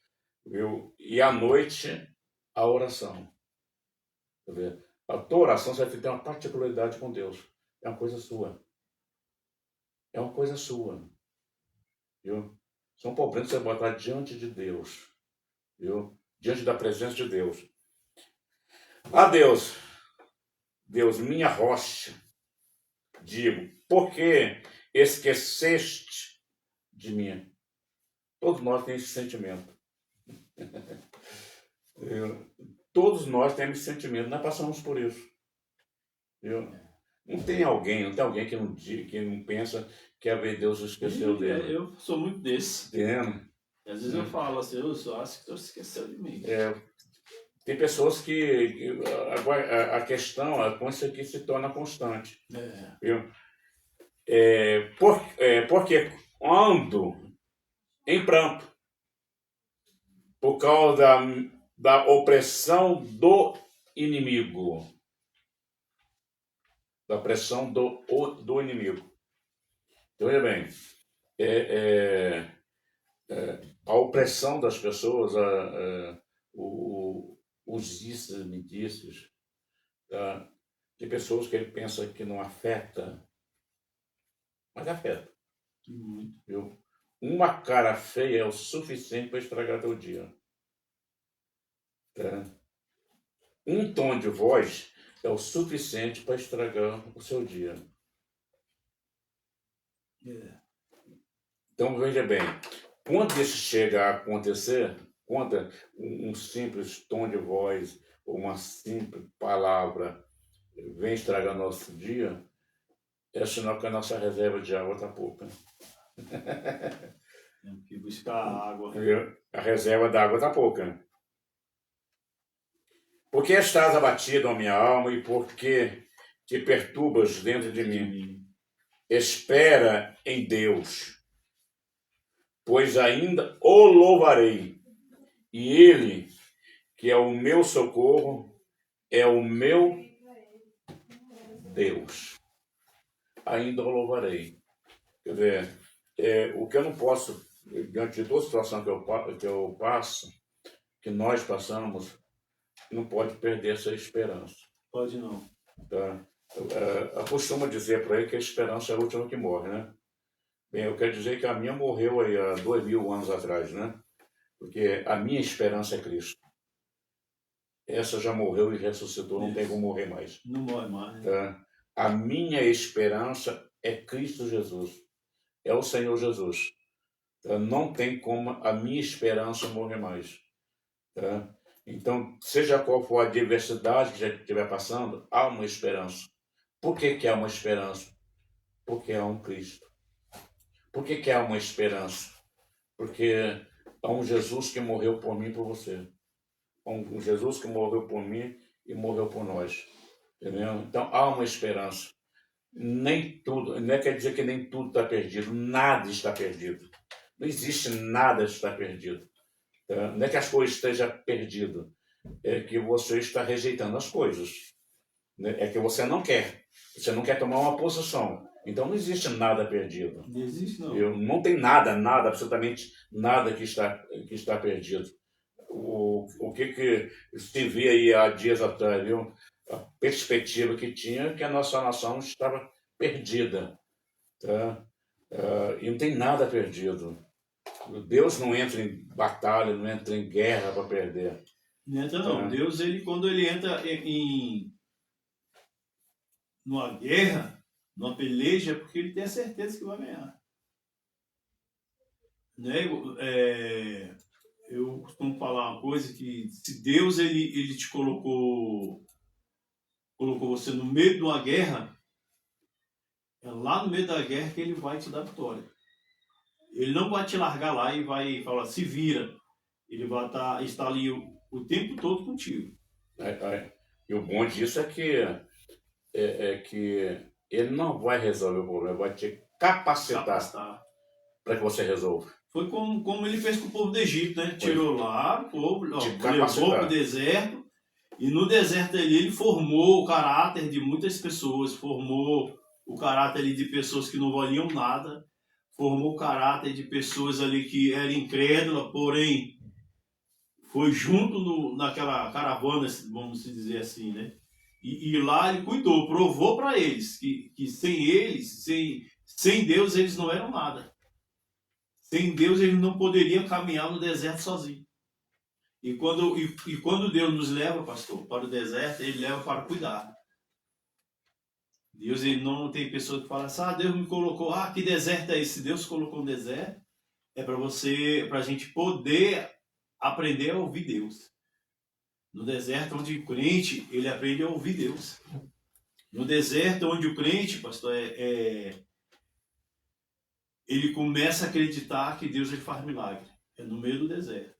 C: E à noite, a oração. Tá vendo? A tua oração você vai ter uma particularidade com Deus. É uma coisa sua. É uma coisa sua. Viu? São problemas que você botar diante de Deus. Viu? Diante da presença de Deus. Deus, minha rocha, digo, por que esqueceste de mim? Todos nós temos esse sentimento. Todos nós temos esse sentimento, nós passamos por isso. Viu? Não tem alguém que não pensa que a ver Deus esqueceu dele.
A: Eu sou muito desse.
C: Entendendo?
A: Às vezes eu falo assim, eu só acho que Deus esqueceu de mim.
C: Tem pessoas que a questão é com isso aqui se torna constante. Viu? Porque ando em pranto por causa da opressão do inimigo. Da opressão do inimigo. Então, veja bem, a opressão das pessoas, os disse-me-disses, tá? De pessoas que ele pensa que não afeta, mas afeta. Viu? Uma cara feia é o suficiente para estragar teu dia. Tá? Um tom de voz é o suficiente para estragar o seu dia. Então, veja bem, quando isso chega a acontecer, quando um simples tom de voz, ou uma simples palavra vem estragar nosso dia, é sinal que a nossa reserva de água está pouca.
A: Temos que buscar água.
C: Entendeu? A reserva d'água está pouca. Porque estás abatido, ó minha alma, e porque te perturbas dentro de mim? Espera em Deus, pois ainda o louvarei, e Ele, que é o meu socorro, é o meu Deus. Ainda o louvarei. Quer dizer, o que eu não posso, diante de toda situação que eu passo, que nós passamos, não pode perder essa esperança.
A: Pode não.
C: Tá? Eu costumo dizer por aí que a esperança é a última que morre, né? Bem, eu quero dizer que a minha morreu aí há 2000 anos atrás, né? Porque a minha esperança é Cristo. Essa já morreu e ressuscitou, não tem como morrer mais.
A: Não morre mais.
C: Tá? A minha esperança é Cristo Jesus. É o Senhor Jesus. Tá? Não tem como a minha esperança morrer mais. Tá? Então, seja qual for a adversidade que já estiver passando, há uma esperança. Por que há uma esperança? Porque há um Cristo. Por que há uma esperança? Porque há um Jesus que morreu por mim e por você. Há um Jesus que morreu por mim e morreu por nós. Entendeu? Então, há uma esperança. Nem tudo, não quer dizer que nem tudo está perdido. Nada está perdido. Não existe nada está perdido. Tá? Não é que as coisas estejam perdidas. É que você está rejeitando as coisas. É que você não quer. Você não quer tomar uma posição. Então não existe nada perdido.
A: Não existe, não.
C: Não tem nada, absolutamente nada que está perdido. O que se vê aí há dias atrás, viu? A perspectiva que tinha é que a nossa nação estava perdida. Tá? E não tem nada perdido. Deus não entra em batalha, não entra em guerra para perder.
A: Não entra, não. Deus, quando ele entra numa guerra, numa peleja, é porque ele tem a certeza que vai ganhar. Né? Eu costumo falar uma coisa, que se Deus ele te colocou você no meio de uma guerra, é lá no meio da guerra que ele vai te dar vitória. Ele não vai te largar lá e vai falar, se vira. Ele vai estar ali o tempo todo contigo.
C: E o bom disso é que ele não vai resolver o problema, vai te capacitar para que você resolva.
A: Foi como ele fez com o povo do Egito, né? Tirou lá o povo, levou para o deserto, e no deserto ali ele formou o caráter de muitas pessoas, formou o caráter ali de pessoas que não valiam nada, formou o caráter de pessoas ali que eram incrédulas, porém foi junto naquela caravana, vamos dizer assim, né? E lá ele cuidou, provou para eles que sem eles, sem Deus, eles não eram nada. Sem Deus, eles não poderiam caminhar no deserto sozinhos. E quando Deus nos leva, pastor, para o deserto, ele leva para cuidar. Deus, ele não tem pessoa que fala assim, Deus me colocou, que deserto é esse? Deus colocou um deserto, é para a gente poder aprender a ouvir Deus. No deserto onde o crente, ele aprende a ouvir Deus. No deserto onde o crente, pastor, ele começa a acreditar que Deus ele faz milagre. É no meio do deserto.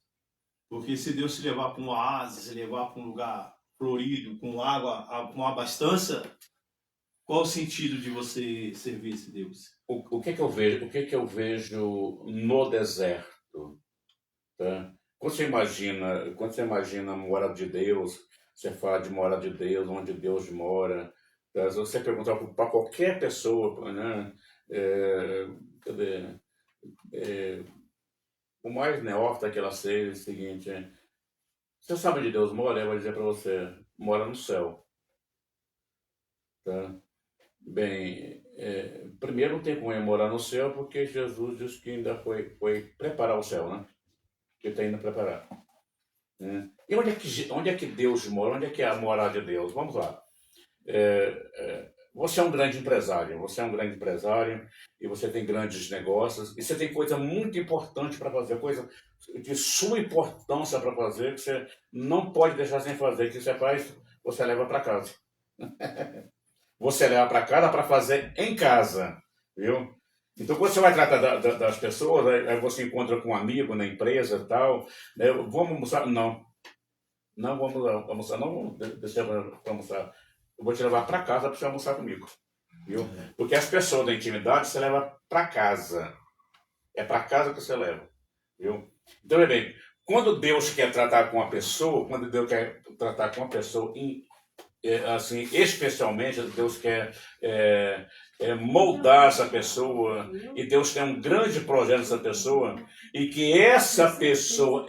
A: Porque se Deus te levar para um oásis, se levar para um lugar florido, com água, com abastança, qual o sentido de você servir esse Deus?
C: O que eu vejo? O que eu vejo no deserto? Tá? Quando você imagina a morada de Deus, você fala de morada de Deus, onde Deus mora. Tá? Se você perguntar para qualquer pessoa, né? O mais neófita que ela seja é o seguinte: você sabe onde Deus mora? Ela vai dizer para você, mora no céu. Tá? Bem, primeiro não tem como ele morar no céu, porque Jesus disse que ainda foi preparar o céu, né? Que ele está indo preparar. Né? E onde é que Deus mora? Onde é que é a morada de Deus? Vamos lá. você é um grande empresário, e você tem grandes negócios, e você tem coisa muito importante para fazer, coisa de suma importância para fazer, que você não pode deixar sem fazer, que você faz, você leva para casa. Você leva para casa para fazer em casa, viu? Então, quando você vai tratar das pessoas, aí você encontra com um amigo na empresa e tal, né? Vamos almoçar? Não. Não vamos almoçar, não vamos deixar para almoçar. Eu vou te levar para casa para você almoçar comigo, viu? Porque as pessoas da intimidade você leva para casa. É para casa que você leva, viu? Então, bem, quando Deus quer tratar com a pessoa, assim, especialmente, Deus quer moldar essa pessoa, e Deus tem um grande projeto nessa pessoa, e que essa pessoa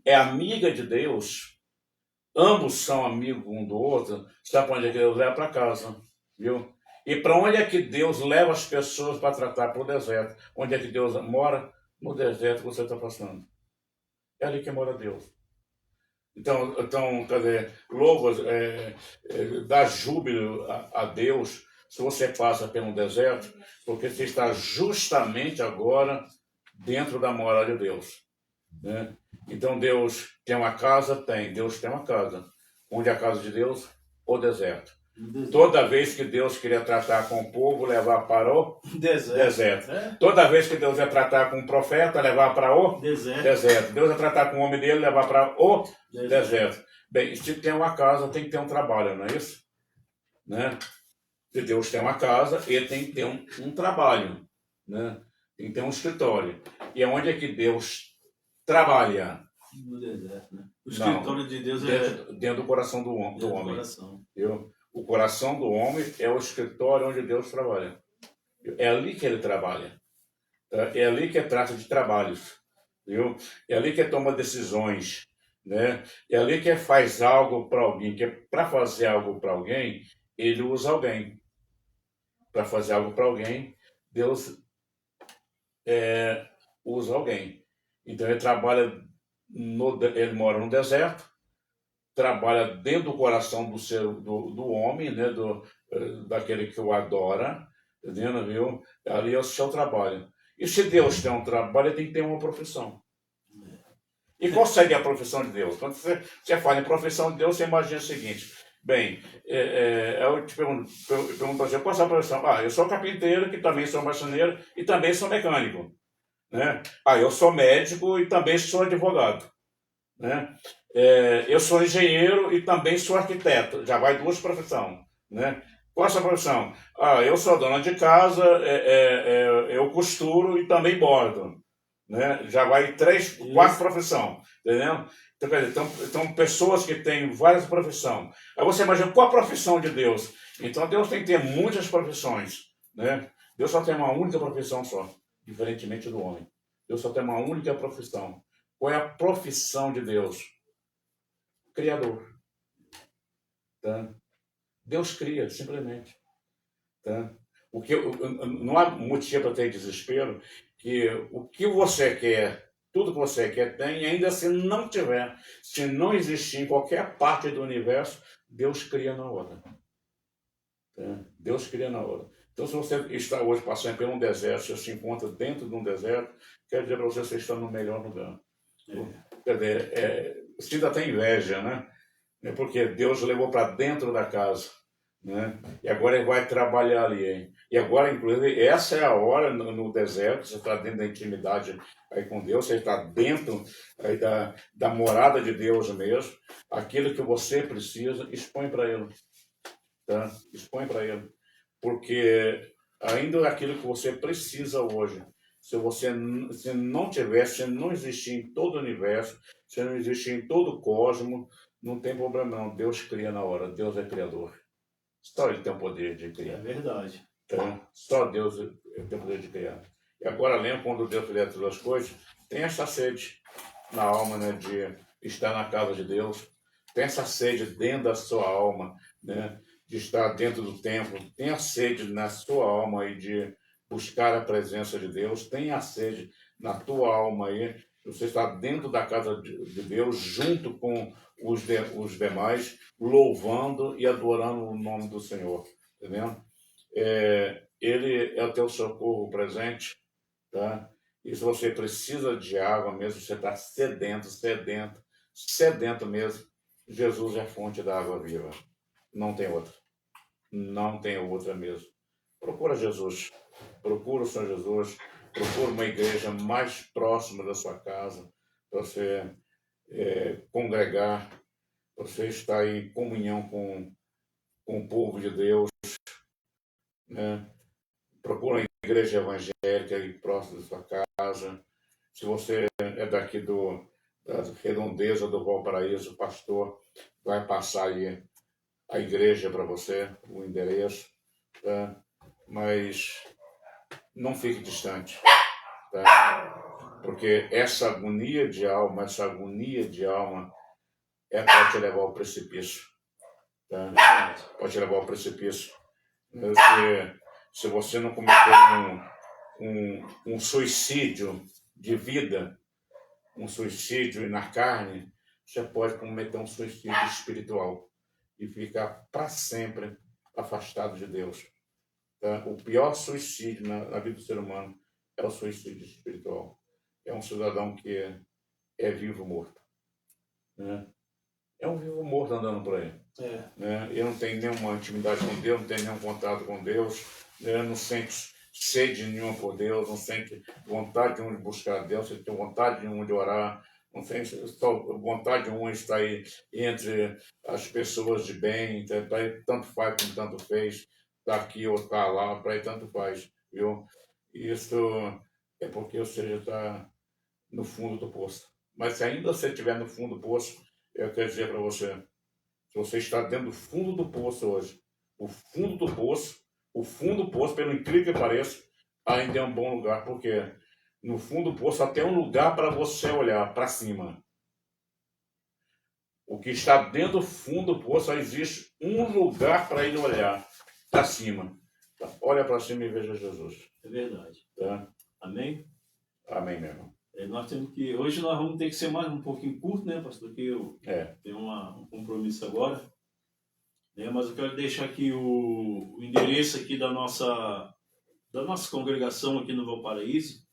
C: é amiga de Deus, ambos são amigos um do outro, sabe para onde é que Deus leva? Para casa, viu? E para onde é que Deus leva as pessoas para tratar? Para o deserto. Onde é que Deus mora? No deserto que você está passando. É ali que mora Deus. Então quer dizer, louva, dá júbilo a Deus se você passa pelo deserto, porque você está justamente agora dentro da morada de Deus, né? Então Deus tem uma casa? Tem. Deus tem uma casa. Onde é a casa de Deus? O deserto. Toda vez que Deus queria tratar com o povo, levar para o deserto. Toda vez que Deus ia tratar com o profeta, levar para o deserto. Deus ia tratar com o homem dele, levar para o deserto. Bem, se tem uma casa, tem que ter um trabalho, não é isso? Né? Se Deus tem uma casa, ele tem que ter um trabalho, né? Tem que ter um escritório. E onde é que Deus trabalha?
A: No deserto, né? O escritório de Deus
C: dentro do coração do homem. Viu? O coração do homem é o escritório onde Deus trabalha. É ali que ele trabalha. É ali que trata de trabalhos. Viu? É ali que toma decisões. Né? É ali que faz algo para alguém. Que para fazer algo para alguém, ele usa alguém. Para fazer algo para alguém, Deus usa alguém. Então ele trabalha, ele mora no deserto, trabalha dentro do coração do homem, né? Daquele que o adora, entendeu? Viu? Ali é o seu trabalho. E se Deus tem um trabalho, ele tem que ter uma profissão. E qual seria a profissão de Deus? Quando você fala em profissão de Deus, você imagina o seguinte: bem, eu te pergunto assim, qual é a sua profissão? Eu sou carpinteiro, que também sou marceneiro e também sou mecânico. Né? Eu sou médico e também sou advogado. Né? Eu sou engenheiro e também sou arquiteto. Já vai duas profissões. Né? Qual é a sua profissão? Eu sou dona de casa, eu costuro e também bordo. Né? Já vai quatro profissões. Entendeu? Então, quer dizer, então, pessoas que têm várias profissões. Aí você imagina qual a profissão de Deus. Então Deus tem que ter muitas profissões. Né? Deus só tem uma única profissão só, diferentemente do homem. Deus só tem uma única profissão. Qual é a profissão de Deus? Criador. Tá? Deus cria, simplesmente. Tá? Não há motivo para ter desespero, que o que você quer, tudo que você quer tem, e ainda se não tiver, se não existir em qualquer parte do universo, Deus cria na hora. Tá? Deus cria na hora. Então, se você está hoje passando por um deserto, você se encontra dentro de um deserto, quer dizer para você que você está no melhor lugar. Quer dizer, você ainda tem inveja, né? Porque Deus levou para dentro da casa. Né? E agora ele vai trabalhar ali. Hein? E agora, inclusive, essa é a hora no deserto, você está dentro da intimidade aí com Deus, você está dentro aí da morada de Deus mesmo. Aquilo que você precisa, expõe para Ele. Tá? Expõe para Ele. Porque ainda aquilo que você precisa hoje, se não tivesse, se não existir em todo o universo, se não existir em todo o cosmos, não tem problema não. Deus cria na hora. Deus é criador. Só Ele tem o poder de criar.
A: É verdade.
C: Então, só Deus tem o poder de criar. E agora lembra quando Deus criou todas as coisas, tem essa sede na alma, né, de estar na casa de Deus. Tem essa sede dentro da sua alma, né, de estar dentro do templo. Tem a sede na sua alma aí de buscar a presença de Deus. Tem a sede na tua alma aí Você está dentro da casa de Deus, junto com os demais, louvando e adorando o nome do Senhor. Entendeu? Ele é o teu socorro presente, tá? E se você precisa de água mesmo, você está sedento mesmo, Jesus é a fonte da água viva. Não tem outra. Não tem outra mesmo. Procura Jesus. Procura o Senhor Jesus. Procura uma igreja mais próxima da sua casa para você congregar, para você estar em comunhão com o povo de Deus, né? Procura uma igreja evangélica aí próxima da sua casa. Se você é daqui da redondeza do Valparaíso, o pastor vai passar aí a igreja para você, o endereço, tá? Mas não fique distante, tá? Porque essa agonia de alma pode te levar ao precipício, tá? Pode te levar ao precipício. Se você não cometer um suicídio de vida, um suicídio na carne, você pode cometer um suicídio espiritual e ficar para sempre afastado de Deus. Tá? O pior suicídio na vida do ser humano é o suicídio espiritual. É um cidadão que é vivo morto, né? É um vivo morto andando por aí. Né? Ele não tem nenhuma intimidade com Deus, não tem nenhum contato com Deus, né? Não sente sede nenhuma por Deus, não sente vontade nenhuma de buscar Deus, não tem vontade nenhuma de orar, não tem vontade nenhuma de estar aí entre as pessoas de bem, tá aí, tanto faz como tanto fez, está aqui ou está lá, para aí tanto faz, viu? Isso é porque, ou seja, está no fundo do poço. Mas se ainda você estiver no fundo do poço, eu quero dizer para você, se você está dentro do fundo do poço hoje, o fundo do poço, pelo incrível que pareça, ainda é um bom lugar, porque no fundo do poço só tem um lugar para você olhar para cima. O que está dentro do fundo do poço, só existe um lugar para ele olhar para cima. Tá? Olha para cima e veja Jesus.
A: É verdade.
C: Tá?
A: Amém?
C: Amém, meu irmão.
A: Nós temos que... Hoje nós vamos ter que ser mais um pouquinho curto, né, pastor? Porque eu tenho um compromisso agora. Né? Mas eu quero deixar aqui o endereço aqui da nossa congregação aqui no Valparaíso.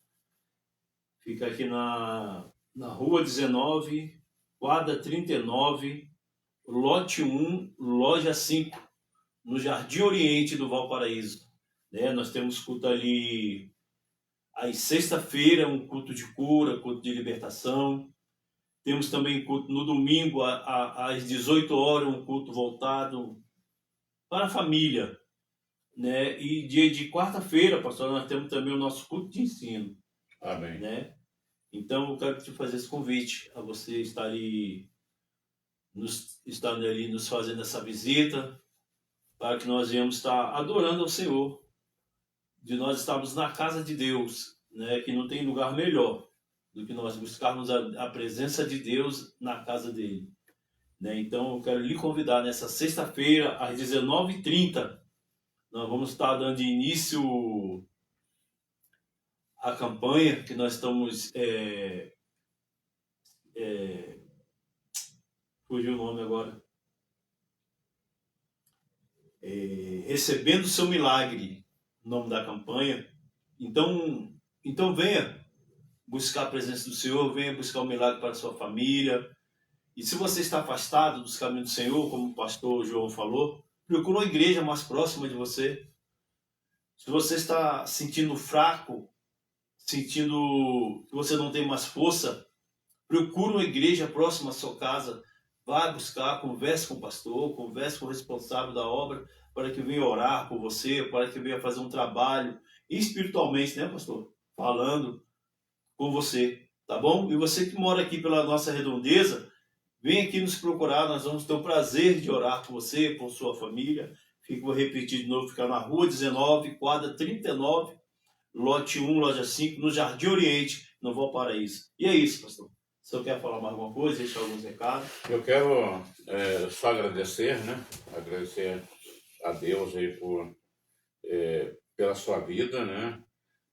A: Fica aqui na Rua 19, quadra 39, lote 1, loja 5, no Jardim Oriente do Valparaíso. Né? Nós temos culto ali às sexta-feira, um culto de cura, culto de libertação. Temos também culto no domingo, às 18 horas, um culto voltado para a família. Né? E dia de quarta-feira, pastor, nós temos também o nosso culto de ensino.
C: Amém.
A: Né? Então, eu quero te fazer esse convite a você estar ali nos fazendo essa visita, para que nós venhamos estar adorando ao Senhor, de nós estarmos na casa de Deus, né? Que não tem lugar melhor do que nós buscarmos a presença de Deus na casa dele. Né? Então, eu quero lhe convidar nessa sexta-feira, às 19h30, nós vamos estar dando início à campanha que nós estamos... fugiu o nome agora. Recebendo o seu milagre, o nome da campanha. Então venha buscar a presença do Senhor, venha buscar o milagre para a sua família. E se você está afastado dos caminhos do Senhor, como o pastor João falou, procure uma igreja mais próxima de você. Se você está sentindo fraco, sentindo que você não tem mais força, procure uma igreja próxima à sua casa. Vá buscar, converse com o pastor, converse com o responsável da obra, para que venha orar por você, para que venha fazer um trabalho espiritualmente, né, pastor? Falando com você, tá bom? E você que mora aqui pela nossa redondeza, vem aqui nos procurar, nós vamos ter o prazer de orar por você, por sua família. Vou repetir de novo, fica na Rua 19, quadra 39, lote 1, loja 5, no Jardim Oriente, no Valparaíso. E é isso, pastor. O senhor quer falar mais alguma coisa, deixar alguns recados?
C: Eu quero só agradecer, né? Agradecer a Deus aí pela sua vida, né?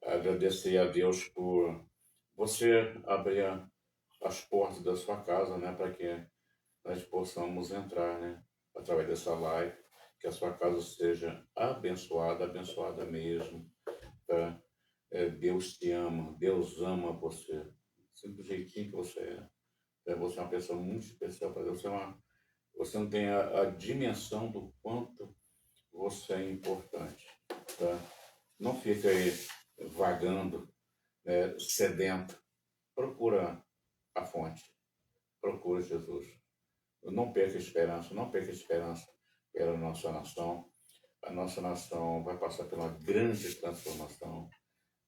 C: Agradecer a Deus por você abrir as portas da sua casa, né, para que nós possamos entrar, né, através dessa live, que a sua casa seja abençoada, abençoada mesmo, tá? Deus te ama, Deus ama você, sempre do jeitinho que você é. Você é uma pessoa muito especial para Deus, você não tem a dimensão do quanto você é importante, tá? Não fica aí vagando, sedento. Procura a fonte, procura Jesus. Não perca esperança, não perca esperança pela nossa nação. A nossa nação vai passar por uma grande transformação,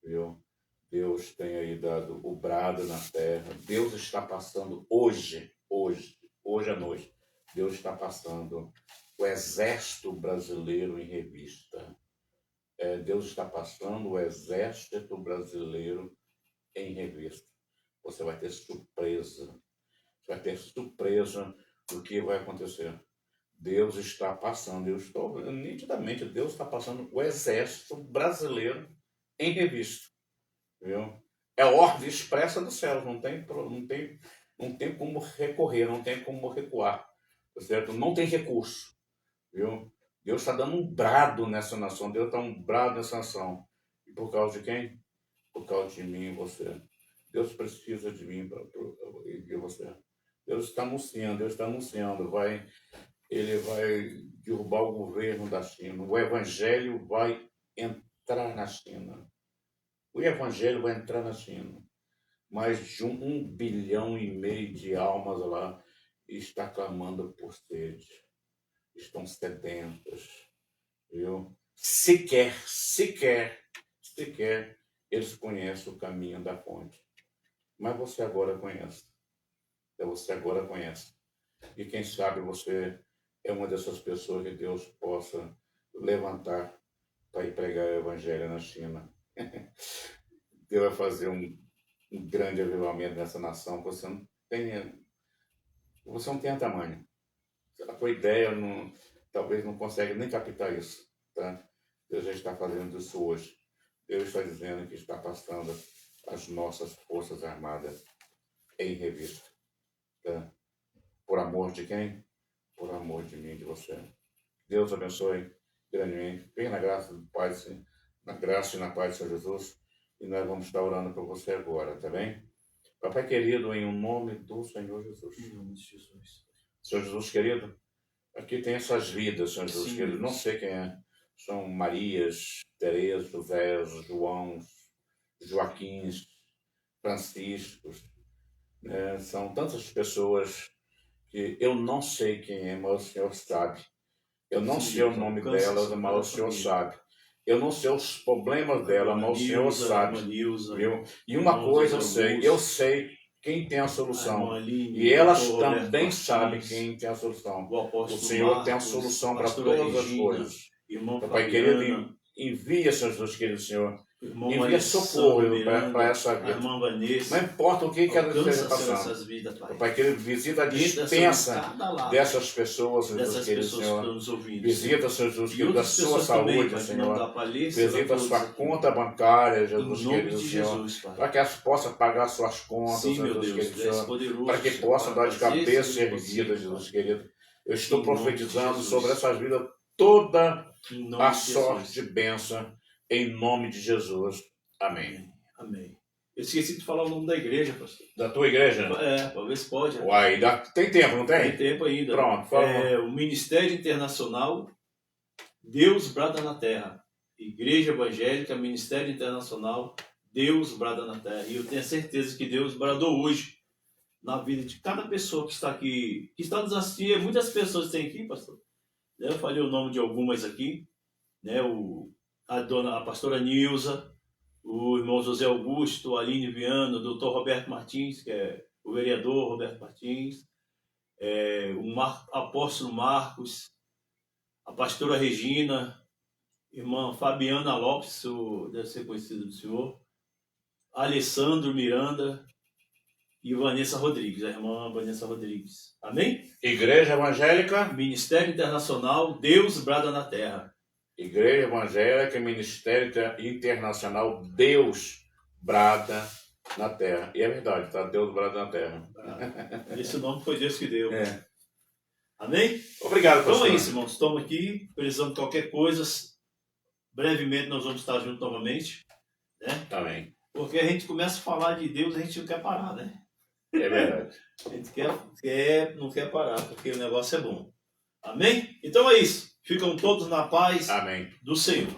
C: viu? Deus tem aí dado o brado na terra. Deus está passando hoje à noite. Deus está passando o exército brasileiro em revista. Deus está passando o exército brasileiro em revista. Você vai ter surpresa. Você vai ter surpresa do que vai acontecer. Deus está passando, nitidamente, Deus está passando o exército brasileiro em revista. Viu? É ordem expressa do céu, não tem como recorrer, não tem como recuar, tá certo? Não tem recurso, viu? Deus está dando um brado nessa nação, Deus está um brado nessa nação. E por causa de quem? Por causa de mim e você. Deus precisa de mim e de você. Deus está anunciando, ele vai derrubar o governo da China, o evangelho vai entrar na China. O evangelho vai entrar na China. Mais de 1,5 bilhão de almas lá está clamando por sede. Estão sedentas. Viu? Sequer eles conhecem o caminho da fonte. Mas você agora conhece. E quem sabe você é uma dessas pessoas que Deus possa levantar para ir pregar o evangelho na China. Deus vai fazer um grande avivamento nessa nação. Você não tem tamanho. A tua ideia talvez não consegue nem captar isso. Tá? Deus já está fazendo isso hoje. Deus está dizendo que está passando as nossas forças armadas em revista. Tá? Por amor de quem? Por amor de mim e de você. Deus abençoe grandemente. Venha na graça do Pai, na graça e na paz do Senhor Jesus. E nós vamos estar orando por você agora, tá bem? Papai querido, em nome do Senhor Jesus.
A: Em nome de Jesus.
C: Senhor Jesus querido, aqui tem essas vidas, Senhor Jesus
A: Sim,
C: querido. Não sei quem é. São Marias, Tereza, José, João, Joaquins, Franciscos. Né? São tantas pessoas que eu não sei quem é, mas o Senhor sabe. Eu não sei o nome delas, mas o Senhor sabe. Eu não sei os problemas dela, mas o Senhor sabe. Viu? E uma coisa eu sei quem tem a solução. E elas também sabem quem tem a solução. O Senhor tem a solução para todas as coisas. Pai querido, envia, Senhor Jesus querido, Senhor. Envia socorro para essa vida. Não importa o que ela esteja passando. Pai querido, visita a dispensa dessas pessoas, Jesus querido, Senhor. Visita, Senhor Jesus querido, a sua saúde, Senhor. Visita a sua conta bancária, Jesus querido, Senhor. Para que elas possam pagar suas contas, Jesus querido, Senhor. Para que possam dar de cabeça erguida, Jesus querido. Eu estou profetizando sobre essas vidas toda a sorte de bênção. Em nome de Jesus. Amém.
A: Amém. Eu esqueci de falar o nome da igreja, pastor.
C: Da tua igreja?
A: Talvez se pode.
C: Uai, tem tempo, não tem?
A: Tem tempo ainda.
C: Pronto, fala.
A: O Ministério Internacional Deus Brada na Terra. Igreja Evangélica, Ministério Internacional Deus Brada na Terra. E eu tenho certeza que Deus bradou hoje na vida de cada pessoa que está aqui, que está nos assistindo. Muitas pessoas têm aqui, pastor. Eu falei o nome de algumas aqui, né? A pastora Nilza, o irmão José Augusto, a Aline Viana, o doutor Roberto Martins, que é o vereador Roberto Martins, o apóstolo Marcos, a pastora Regina, irmã Fabiana Lopes, deve ser conhecida do senhor, Alessandro Miranda e Vanessa Rodrigues, a irmã Vanessa Rodrigues. Amém?
C: Igreja Evangélica,
A: Ministério Internacional Deus Brada na Terra.
C: Igreja Evangélica, Ministério Internacional Deus Brada na terra. E é verdade, está Deus dobrado na terra.
A: Esse nome foi Deus que deu.
C: É.
A: Amém?
C: Obrigado,
A: Então
C: pastor.
A: é isso, irmãos. Estamos aqui, precisando de qualquer coisa. Brevemente nós vamos estar juntos novamente. Né?
C: Amém.
A: Porque a gente começa a falar de Deus, a gente não quer parar, né?
C: É verdade.
A: A gente não quer parar, porque o negócio é bom. Amém? Então é isso. Ficam todos na paz
C: Amém.
A: do Senhor.